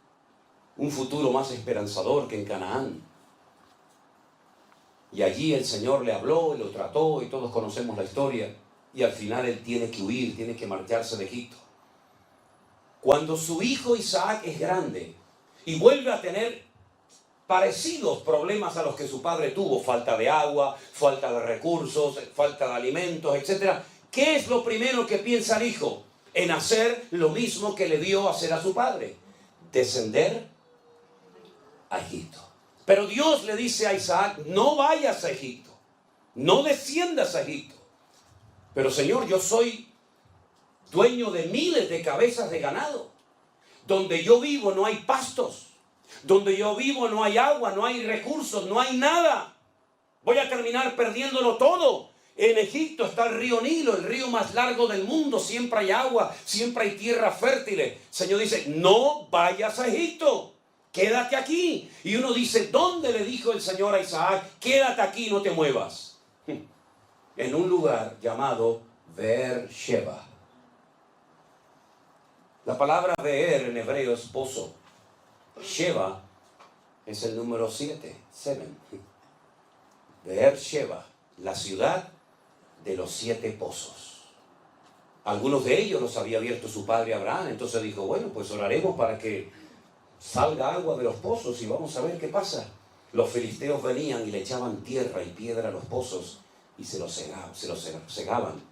un futuro más esperanzador que en Canaán. Y allí el Señor le habló y lo trató y todos conocemos la historia. Y al final él tiene que huir, tiene que marcharse de Egipto. Cuando su hijo Isaac es grande y vuelve a tener parecidos problemas a los que su padre tuvo, falta de agua, falta de recursos, falta de alimentos, etc. ¿Qué es lo primero que piensa el hijo? En hacer lo mismo que le dio hacer a su padre. Descender a Egipto. Pero Dios le dice a Isaac, no vayas a Egipto, no desciendas a Egipto. Pero Señor, yo soy dueño de miles de cabezas de ganado. Donde yo vivo no hay pastos. Donde yo vivo no hay agua, no hay recursos, no hay nada. Voy a terminar perdiéndolo todo. En Egipto está el río Nilo, el río más largo del mundo. Siempre hay agua, siempre hay tierra fértil. El Señor dice, no vayas a Egipto. Quédate aquí. Y uno dice, ¿dónde le dijo el Señor a Isaac? Quédate aquí, no te muevas. En un lugar llamado Beer-sheba. La palabra Beer en hebreo es pozo. Sheba es el número 7. Beer-sheba, la ciudad de los 7 pozos. Algunos de ellos los había abierto su padre Abraham. Entonces dijo, bueno, pues oraremos para que salga agua de los pozos y vamos a ver qué pasa. Los filisteos venían y le echaban tierra y piedra a los pozos y se los cegaban.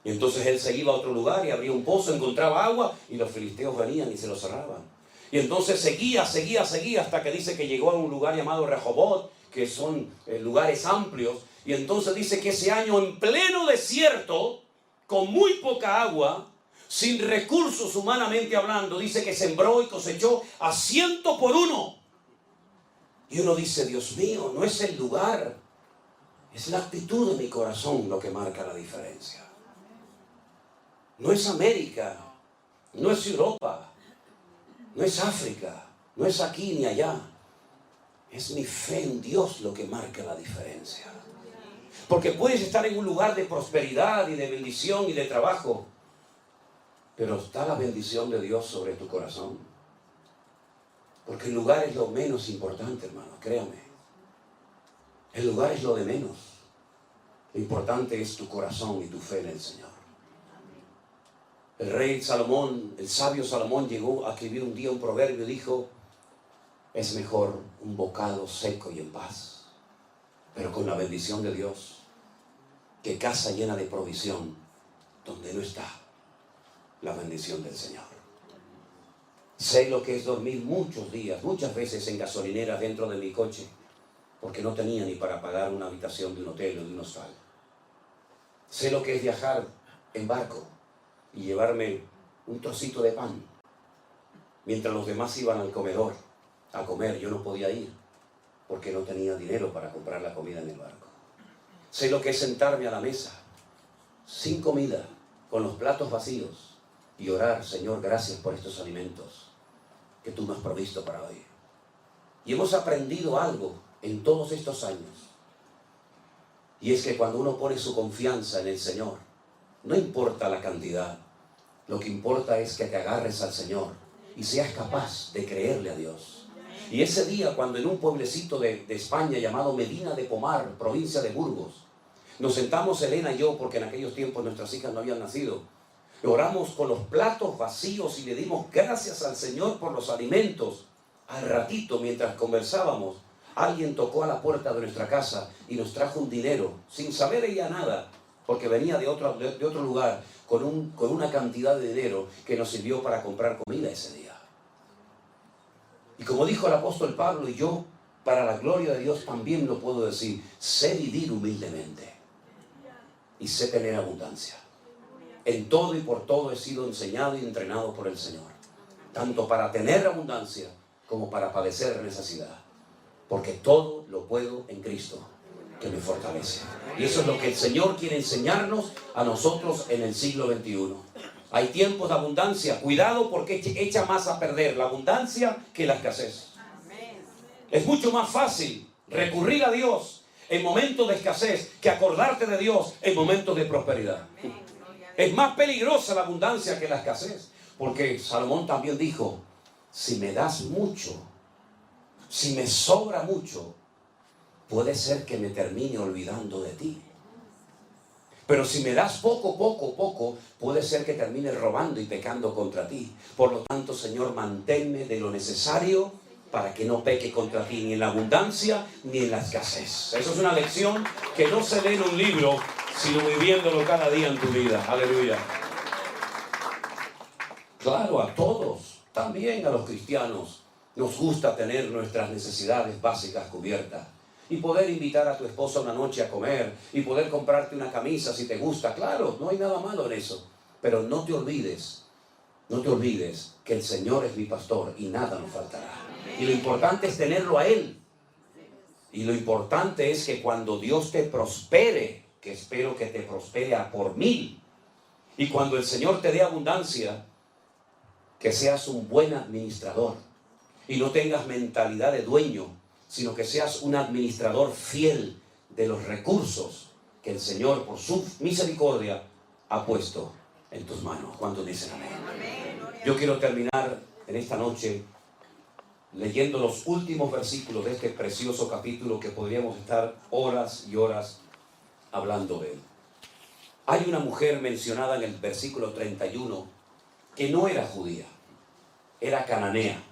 Y entonces él se iba a otro lugar y abría un pozo, encontraba agua y los filisteos venían y se lo cerraban. Y entonces seguía hasta que dice que llegó a un lugar llamado Rehobot, que son lugares amplios. Y entonces dice que ese año en pleno desierto, con muy poca agua, sin recursos humanamente hablando, dice que sembró y cosechó a 100 por 1. Y uno dice, Dios mío, no es el lugar, es la actitud de mi corazón lo que marca la diferencia. No es América, no es Europa, no es África, no es aquí ni allá. Es mi fe en Dios lo que marca la diferencia. Porque puedes estar en un lugar de prosperidad y de bendición y de trabajo, pero está la bendición de Dios sobre tu corazón. Porque el lugar es lo menos importante, hermano, créame. El lugar es lo de menos. Lo importante es tu corazón y tu fe en el Señor. El rey Salomón, el sabio Salomón, llegó a escribir un día un proverbio y dijo, es mejor un bocado seco y en paz, pero con la bendición de Dios, que casa llena de provisión, donde no está la bendición del Señor. Sé lo que es dormir muchos días, muchas veces en gasolineras dentro de mi coche, porque no tenía ni para pagar una habitación de un hotel o de un hostal. Sé lo que es viajar en barco y llevarme un trocito de pan. Mientras los demás iban al comedor a comer, yo no podía ir porque no tenía dinero para comprar la comida en el barco. Sé lo que es sentarme a la mesa, sin comida, con los platos vacíos, y orar: Señor, gracias por estos alimentos que tú me has provisto para hoy. Y hemos aprendido algo en todos estos años, y es que cuando uno pone su confianza en el Señor, no importa la cantidad, lo que importa es que te agarres al Señor y seas capaz de creerle a Dios. Y ese día, cuando en un pueblecito de España llamado Medina de Pomar, provincia de Burgos, nos sentamos Elena y yo, porque en aquellos tiempos nuestras hijas no habían nacido, oramos con los platos vacíos y le dimos gracias al Señor por los alimentos. Al ratito, mientras conversábamos, alguien tocó a la puerta de nuestra casa y nos trajo un dinero, sin saber ella nada, porque venía de otro lugar, con una cantidad de dinero que nos sirvió para comprar comida ese día. Y como dijo el apóstol Pablo, y yo, para la gloria de Dios también lo puedo decir, sé vivir humildemente y sé tener abundancia. En todo y por todo he sido enseñado y entrenado por el Señor, tanto para tener abundancia como para padecer necesidad, porque todo lo puedo en Cristo que me fortalece. Y eso es lo que el Señor quiere enseñarnos a nosotros en el siglo XXI. Hay tiempos de abundancia, cuidado, porque echa más a perder la abundancia que la escasez. Es mucho más fácil recurrir a Dios en momentos de escasez que acordarte de Dios en momentos de prosperidad. Es más peligrosa la abundancia que la escasez, porque Salomón también dijo: si me das mucho, si me sobra mucho, puede ser que me termine olvidando de ti. Pero si me das poco, puede ser que termine robando y pecando contra ti. Por lo tanto, Señor, manténme de lo necesario para que no peque contra ti, ni en la abundancia ni en la escasez. Eso es una lección que no se lee en un libro, sino viviéndolo cada día en tu vida. Aleluya. Claro, a todos, también a los cristianos, nos gusta tener nuestras necesidades básicas cubiertas. Y poder invitar a tu esposa una noche a comer, y poder comprarte una camisa si te gusta. Claro, no hay nada malo en eso. Pero no te olvides que el Señor es mi pastor y nada nos faltará. Y lo importante es tenerlo a Él. Y lo importante es que cuando Dios te prospere, que espero que te prospere a por 1000, y cuando el Señor te dé abundancia, que seas un buen administrador y no tengas mentalidad de dueño, sino que seas un administrador fiel de los recursos que el Señor, por su misericordia, ha puesto en tus manos. ¿Cuántos dicen amén? Yo quiero terminar en esta noche leyendo los últimos versículos de este precioso capítulo, que podríamos estar horas y horas hablando de él. Hay una mujer mencionada en el versículo 31 que no era judía, era cananea.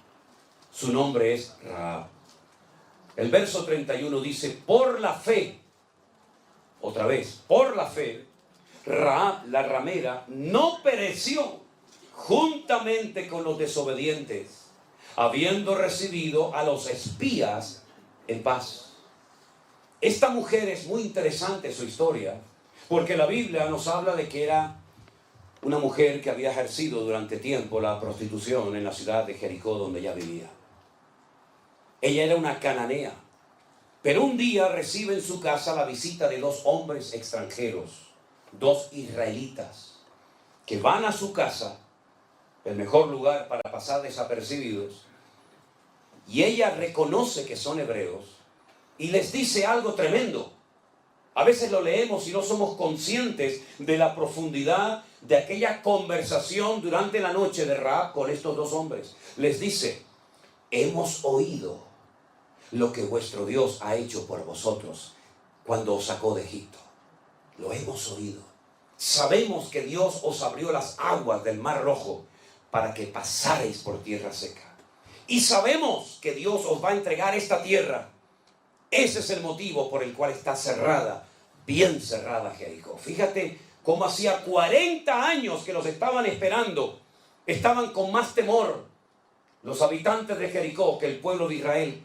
Su nombre es Rahab. El verso 31 dice: por la fe, otra vez, por la fe, Rahab la ramera no pereció juntamente con los desobedientes, habiendo recibido a los espías en paz. Esta mujer es muy interesante su historia, porque la Biblia nos habla de que era una mujer que había ejercido durante tiempo la prostitución en la ciudad de Jericó, donde ella vivía. Ella era una cananea, pero un día recibe en su casa la visita de 2 hombres extranjeros, 2 israelitas, que van a su casa, el mejor lugar para pasar desapercibidos, y ella reconoce que son hebreos y les dice algo tremendo. A veces lo leemos y no somos conscientes de la profundidad de aquella conversación durante la noche de Rahab con estos 2 hombres. Les dice: hemos oído lo que vuestro Dios ha hecho por vosotros cuando os sacó de Egipto. Lo hemos oído. Sabemos que Dios os abrió las aguas del Mar Rojo para que pasarais por tierra seca. Y sabemos que Dios os va a entregar esta tierra. Ese es el motivo por el cual está cerrada, bien cerrada Jericó. Fíjate cómo hacía 40 años que los estaban esperando. Estaban con más temor. los habitantes de Jericó que el pueblo de Israel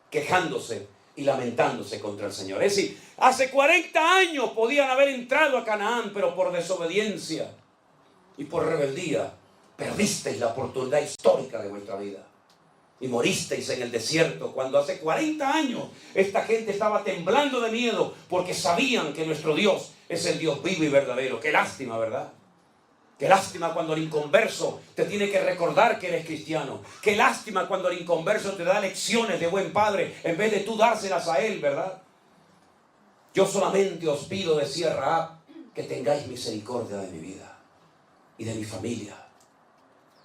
quejándose y lamentándose contra el Señor. Es decir, hace 40 años podían haber entrado a Canaán, pero por desobediencia y por rebeldía perdisteis la oportunidad histórica de vuestra vida y moristeis en el desierto, cuando hace 40 años esta gente estaba temblando de miedo porque sabían que nuestro Dios es el Dios vivo y verdadero. Qué lástima, ¿verdad? Qué lástima cuando el inconverso te tiene que recordar que eres cristiano. Qué lástima cuando el inconverso te da lecciones de buen padre en vez de tú dárselas a él, ¿verdad? Yo solamente os pido, decía Rahab, que tengáis misericordia de mi vida y de mi familia.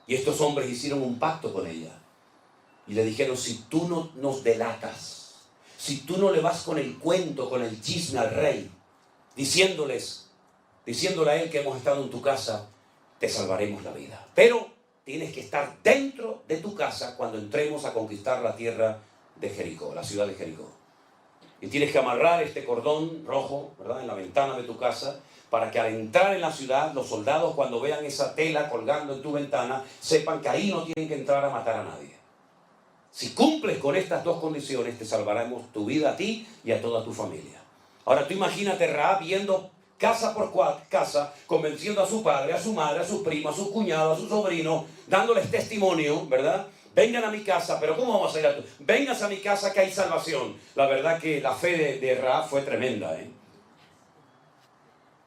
Y estos hombres hicieron un pacto con ella y le dijeron: si tú no nos delatas, si tú no le vas con el cuento, con el chisme al rey, diciéndole a él que hemos estado en tu casa, te salvaremos la vida. Pero tienes que estar dentro de tu casa cuando entremos a conquistar la tierra de Jericó, la ciudad de Jericó. Y tienes que amarrar este cordón rojo, ¿verdad?, en la ventana de tu casa, para que al entrar en la ciudad, los soldados, cuando vean esa tela colgando en tu ventana, sepan que ahí no tienen que entrar a matar a nadie. Si cumples con estas dos condiciones, te salvaremos tu vida a ti y a toda tu familia. Ahora tú imagínate Rahab viendo casa por casa, convenciendo a su padre, a su madre, a sus primos, a sus cuñados, a sus sobrinos, dándoles testimonio, ¿verdad? Vengan a mi casa, pero ¿cómo vamos a ir a tu? Vengas a mi casa que hay salvación. La verdad que la fe de Rahab fue tremenda, ¿eh?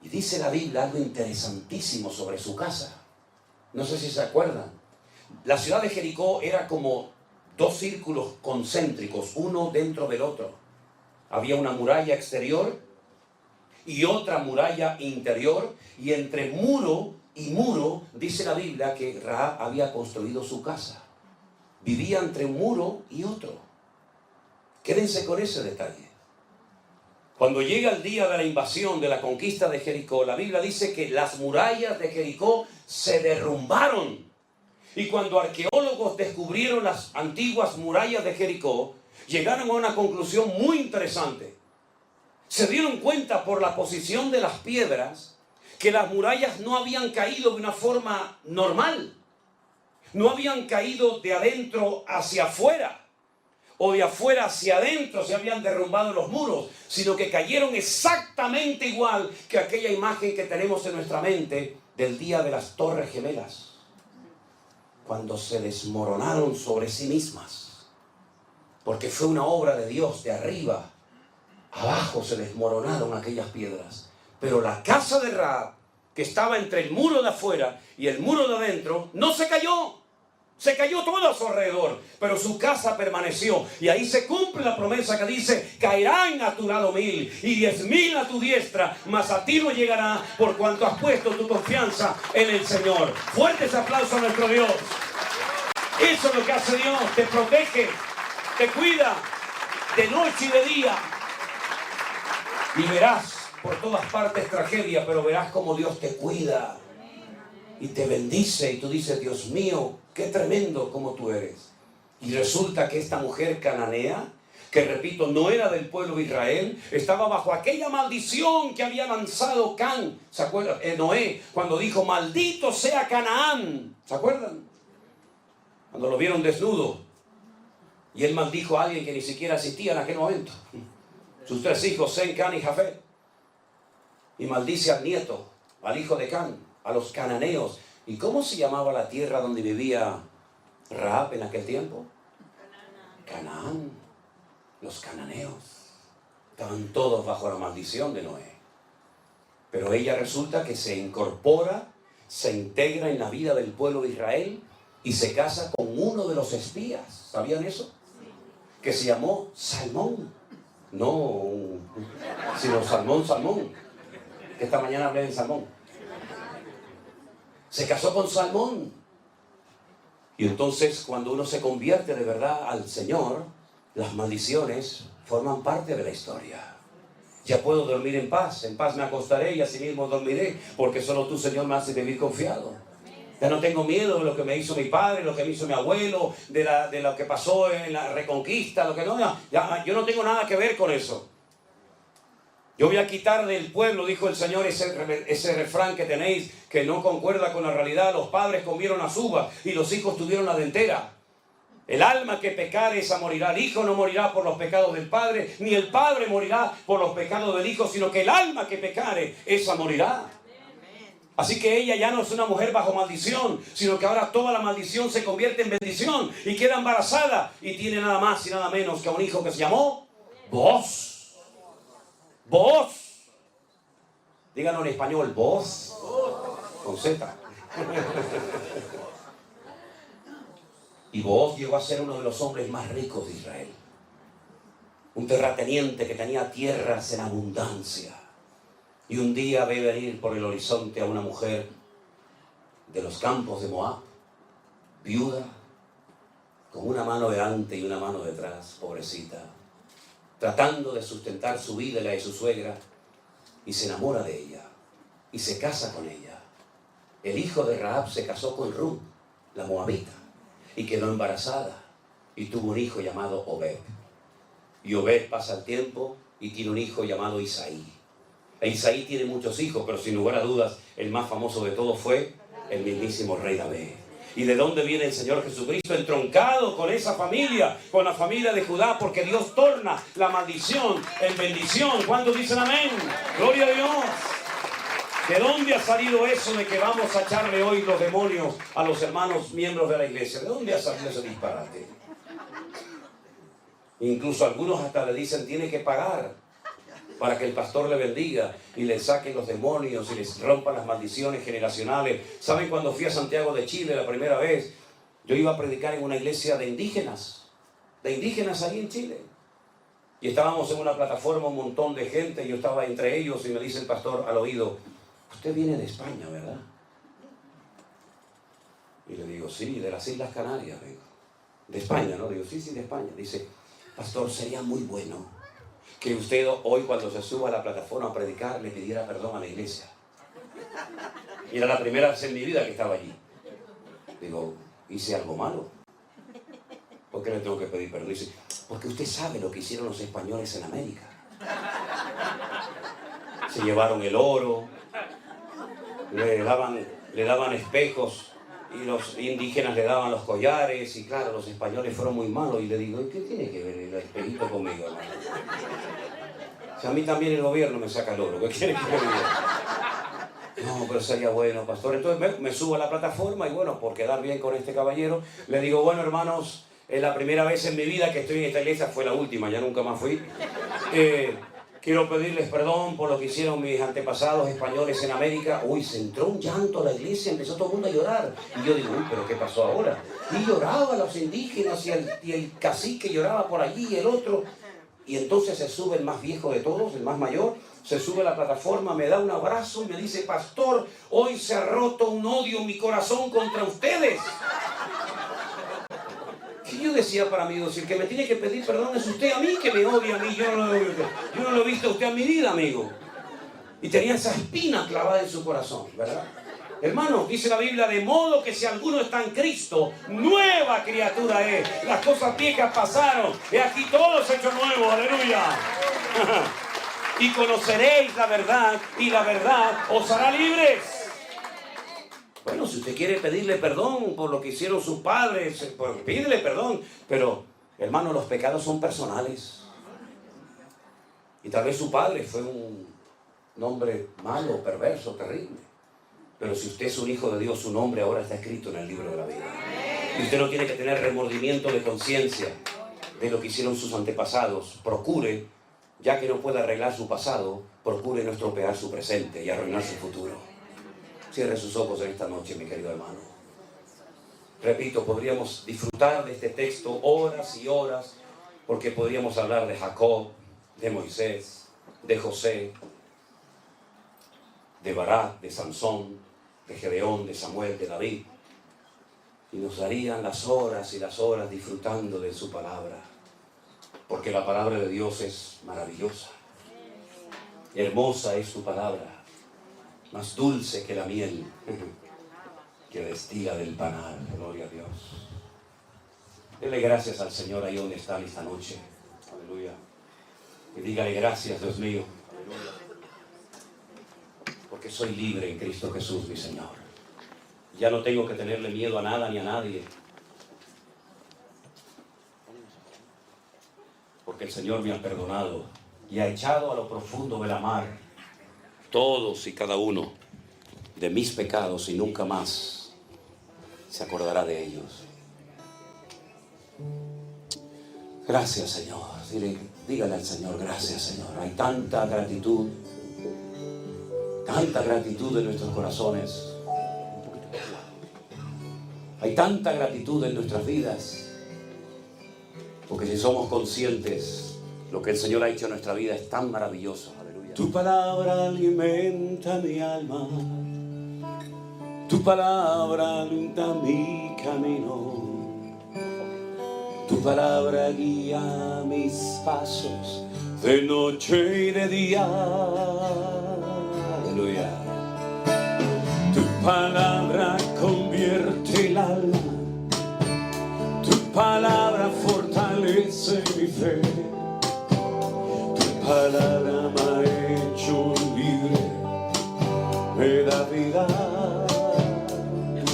Y dice la Biblia algo interesantísimo sobre su casa. No sé si se acuerdan. La ciudad de Jericó era como dos círculos concéntricos, uno dentro del otro. Había una muralla exterior y otra muralla interior, y entre muro y muro dice la Biblia que Rahab había construido su casa. Vivía entre un muro y otro. Quédense con ese detalle. Cuando llega el día de la invasión, de la conquista de Jericó, la Biblia dice que las murallas de Jericó se derrumbaron. Y cuando arqueólogos descubrieron las antiguas murallas de Jericó, llegaron a una conclusión muy interesante. Se dieron cuenta por la posición de las piedras que las murallas no habían caído de una forma normal. No habían caído de adentro hacia afuera o de afuera hacia adentro, se habían derrumbado los muros, sino que cayeron exactamente igual que aquella imagen que tenemos en nuestra mente del día de las Torres Gemelas, cuando se desmoronaron sobre sí mismas, porque fue una obra de Dios. De arriba abajo se desmoronaron aquellas piedras, pero la casa de Rahab, que estaba entre el muro de afuera y el muro de adentro, no se cayó. Se cayó todo a su alrededor, pero su casa permaneció. Y ahí se cumple la promesa que dice: caerán a tu lado 1000 y 10.000 a tu diestra, mas a ti no llegará, por cuanto has puesto tu confianza en el Señor. Fuertes aplausos a nuestro Dios. Eso es lo que hace Dios. Te protege, te cuida de noche y de día. Y verás por todas partes tragedia, pero verás como Dios te cuida y te bendice. Y tú dices: Dios mío, qué tremendo como tú eres. Y resulta que esta mujer cananea, que repito, no era del pueblo de Israel, estaba bajo aquella maldición que había lanzado Can. ¿Se acuerdan? Noé, cuando dijo: maldito sea Canaán. ¿Se acuerdan? Cuando lo vieron desnudo. Y él maldijo a alguien que ni siquiera existía en aquel momento. Sus 3 hijos, Sem, Can y Jafet. Y maldice al nieto, al hijo de Can, a los cananeos. ¿Y cómo se llamaba la tierra donde vivía Rahab en aquel tiempo? Canaán. Los cananeos. Estaban todos bajo la maldición de Noé. Pero ella resulta que se incorpora, se integra en la vida del pueblo de Israel y se casa con uno de los espías. ¿Sabían eso? Que se llamó Salmón. No, sino Salmón. Que esta mañana hablé de Salmón. Se casó con Salmón. Y entonces, cuando uno se convierte de verdad al Señor, las maldiciones forman parte de la historia. Ya puedo dormir en paz me acostaré y así mismo dormiré, porque solo tú, Señor, me haces vivir confiado. Ya no tengo miedo de lo que me hizo mi padre, lo que me hizo mi abuelo, de lo que pasó en la Reconquista, yo no tengo nada que ver con eso. Yo voy a quitar del pueblo, dijo el Señor, ese refrán que tenéis que no concuerda con la realidad. Los padres comieron las uvas y los hijos tuvieron la dentera. El alma que pecare, esa morirá. El Hijo no morirá por los pecados del Padre, ni el Padre morirá por los pecados del Hijo, sino que el alma que pecare, esa morirá. Así que ella ya no es una mujer bajo maldición, sino que ahora toda la maldición se convierte en bendición y queda embarazada y tiene nada más y nada menos que a un hijo que se llamó Booz. Booz. Díganlo en español, Booz. Con Z. Y Booz llegó a ser uno de los hombres más ricos de Israel. Un terrateniente que tenía tierras en abundancia. Y un día ve venir por el horizonte a una mujer de los campos de Moab, viuda, con una mano delante y una mano detrás, pobrecita, tratando de sustentar su vida y la de su suegra, y se enamora de ella, y se casa con ella. El hijo de Rahab se casó con Ruth, la moabita, y quedó embarazada, y tuvo un hijo llamado Obed. Y Obed pasa el tiempo y tiene un hijo llamado Isaí. E Isaí tiene muchos hijos, pero sin lugar a dudas, el más famoso de todos fue el mismísimo rey David. ¿Y de dónde viene el Señor Jesucristo? Entroncado con esa familia, con la familia de Judá, porque Dios torna la maldición en bendición. ¿Cuántos dicen amén? ¡Gloria a Dios! ¿De dónde ha salido eso de que vamos a echarle hoy los demonios a los hermanos miembros de la iglesia? ¿De dónde ha salido ese disparate? Incluso algunos hasta le dicen, tiene que pagar para que el pastor le bendiga y le saque los demonios y les rompa las maldiciones generacionales. ¿Saben cuando fui a Santiago de Chile la primera vez? Yo iba a predicar en una iglesia de indígenas ahí en Chile. Y estábamos en una plataforma, un montón de gente, yo estaba entre ellos y me dice el pastor al oído, usted viene de España, ¿verdad? Y le digo, sí, de las Islas Canarias vengo. De España, ¿no? Digo, sí, de España. Dice, pastor, sería muy bueno que usted hoy cuando se suba a la plataforma a predicar le pidiera perdón a la iglesia. Y era la primera vez en mi vida que estaba allí. Digo, ¿hice algo malo? ¿Por qué le tengo que pedir perdón? Dice, porque usted sabe lo que hicieron los españoles en América. Se llevaron el oro, le daban espejos y los indígenas le daban los collares y claro, los españoles fueron muy malos. Y le digo, ¿qué tiene que ver el espejito conmigo, hermano? O sea, a mí también el gobierno me saca el oro, ¿qué quiere que me diga? No, pero sería bueno, pastor. Entonces me subo a la plataforma y bueno, por quedar bien con este caballero, le digo, bueno, hermanos, es la primera vez en mi vida que estoy en esta iglesia, fue la última, ya nunca más fui. Quiero pedirles perdón por lo que hicieron mis antepasados españoles en América. Uy, se entró un llanto a la iglesia, empezó todo el mundo a llorar. Y yo digo, uy, ¿pero qué pasó ahora? Y lloraban los indígenas y el cacique lloraba por allí y el otro. Y entonces se sube el más viejo de todos, el más mayor, se sube a la plataforma, me da un abrazo y me dice, pastor, hoy se ha roto un odio en mi corazón contra ustedes. Y yo decía para mí, si el que me tiene que pedir perdón es usted a mí, que me odia a mí, yo no lo he visto a usted en mi vida, amigo. Y tenía esa espina clavada en su corazón, ¿verdad? Hermano, dice la Biblia, de modo que si alguno está en Cristo, nueva criatura es. Las cosas viejas pasaron, y aquí todo se ha hecho nuevo, aleluya. Y conoceréis la verdad, y la verdad os hará libres. Bueno, si usted quiere pedirle perdón por lo que hicieron sus padres, pues pídele perdón. Pero, hermano, los pecados son personales. Y tal vez su padre fue un hombre malo, perverso, terrible. Pero si usted es un hijo de Dios, su nombre ahora está escrito en el libro de la vida. Y usted no tiene que tener remordimiento de conciencia de lo que hicieron sus antepasados. Procure, ya que no puede arreglar su pasado, procure no estropear su presente y arruinar su futuro. Cierre sus ojos en esta noche, mi querido hermano. Repito, podríamos disfrutar de este texto horas y horas, porque podríamos hablar de Jacob, de Moisés, de José, de Barak, de Sansón, de Gedeón, de Samuel, de David. Y nos darían las horas y las horas disfrutando de su palabra, porque la palabra de Dios es maravillosa. Hermosa es su palabra. Más dulce que la miel que destila del panal. Gloria a Dios. Dele gracias al Señor ahí donde está esta noche. Aleluya. Y dígale gracias, Dios mío. Aleluya. Porque soy libre en Cristo Jesús, mi Señor. Ya no tengo que tenerle miedo a nada ni a nadie. porque el Señor me ha perdonado y ha echado a lo profundo de la mar todos y cada uno de mis pecados y nunca más se acordará de ellos. Gracias, Señor. Dígale al Señor, gracias, Señor. Hay tanta gratitud en nuestros corazones. Hay tanta gratitud en nuestras vidas, porque si somos conscientes, lo que el Señor ha hecho en nuestra vida es tan maravilloso. Aleluya. Tu palabra alimenta mi alma, tu palabra alimenta mi camino, tu palabra guía mis pasos de noche y de día. Aleluya. Tu palabra convierte el alma, tu palabra fortalece mi fe, tu palabra me ha hecho libre, me da vida. Tu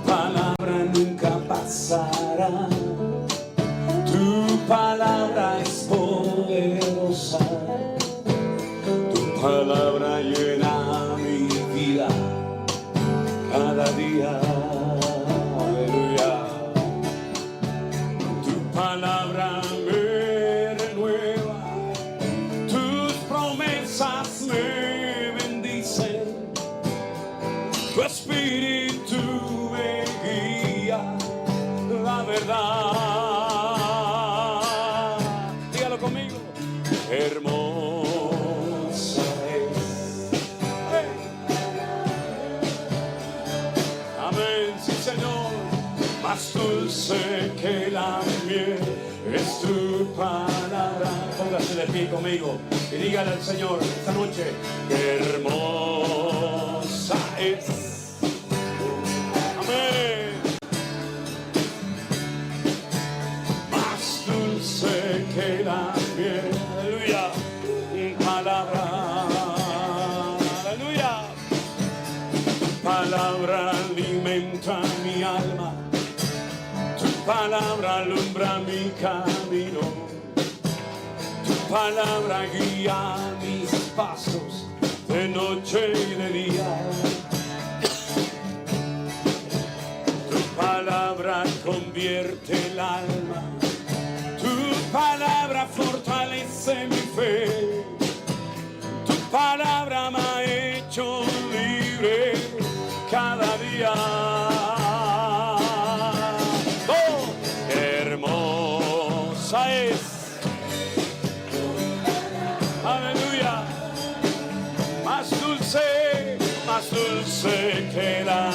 palabra nunca pasará, tu palabra es poderosa, tu palabra llena mi vida cada día. Aleluya. Tu palabra me renueva, tus promesas me bendicen, tu espíritu me guía, la verdad. Dígalo conmigo. Hermosa es. Hey. Amén, sí, Señor. Más dulce que la miel es tu palabra. Póngase de pie conmigo y dígale al Señor esta noche: hermosa es. Amén. Más dulce que la miel. Aleluya. Palabra. Aleluya. Palabra alimenta mi alma, tu palabra alumbra mi camino, tu palabra guía mis pasos de noche y de día. Tu palabra convierte el alma, tu palabra fortalece mi fe, tu palabra me ha hecho libre cada día. Oh, hermosa es. Aleluya. Más dulce que la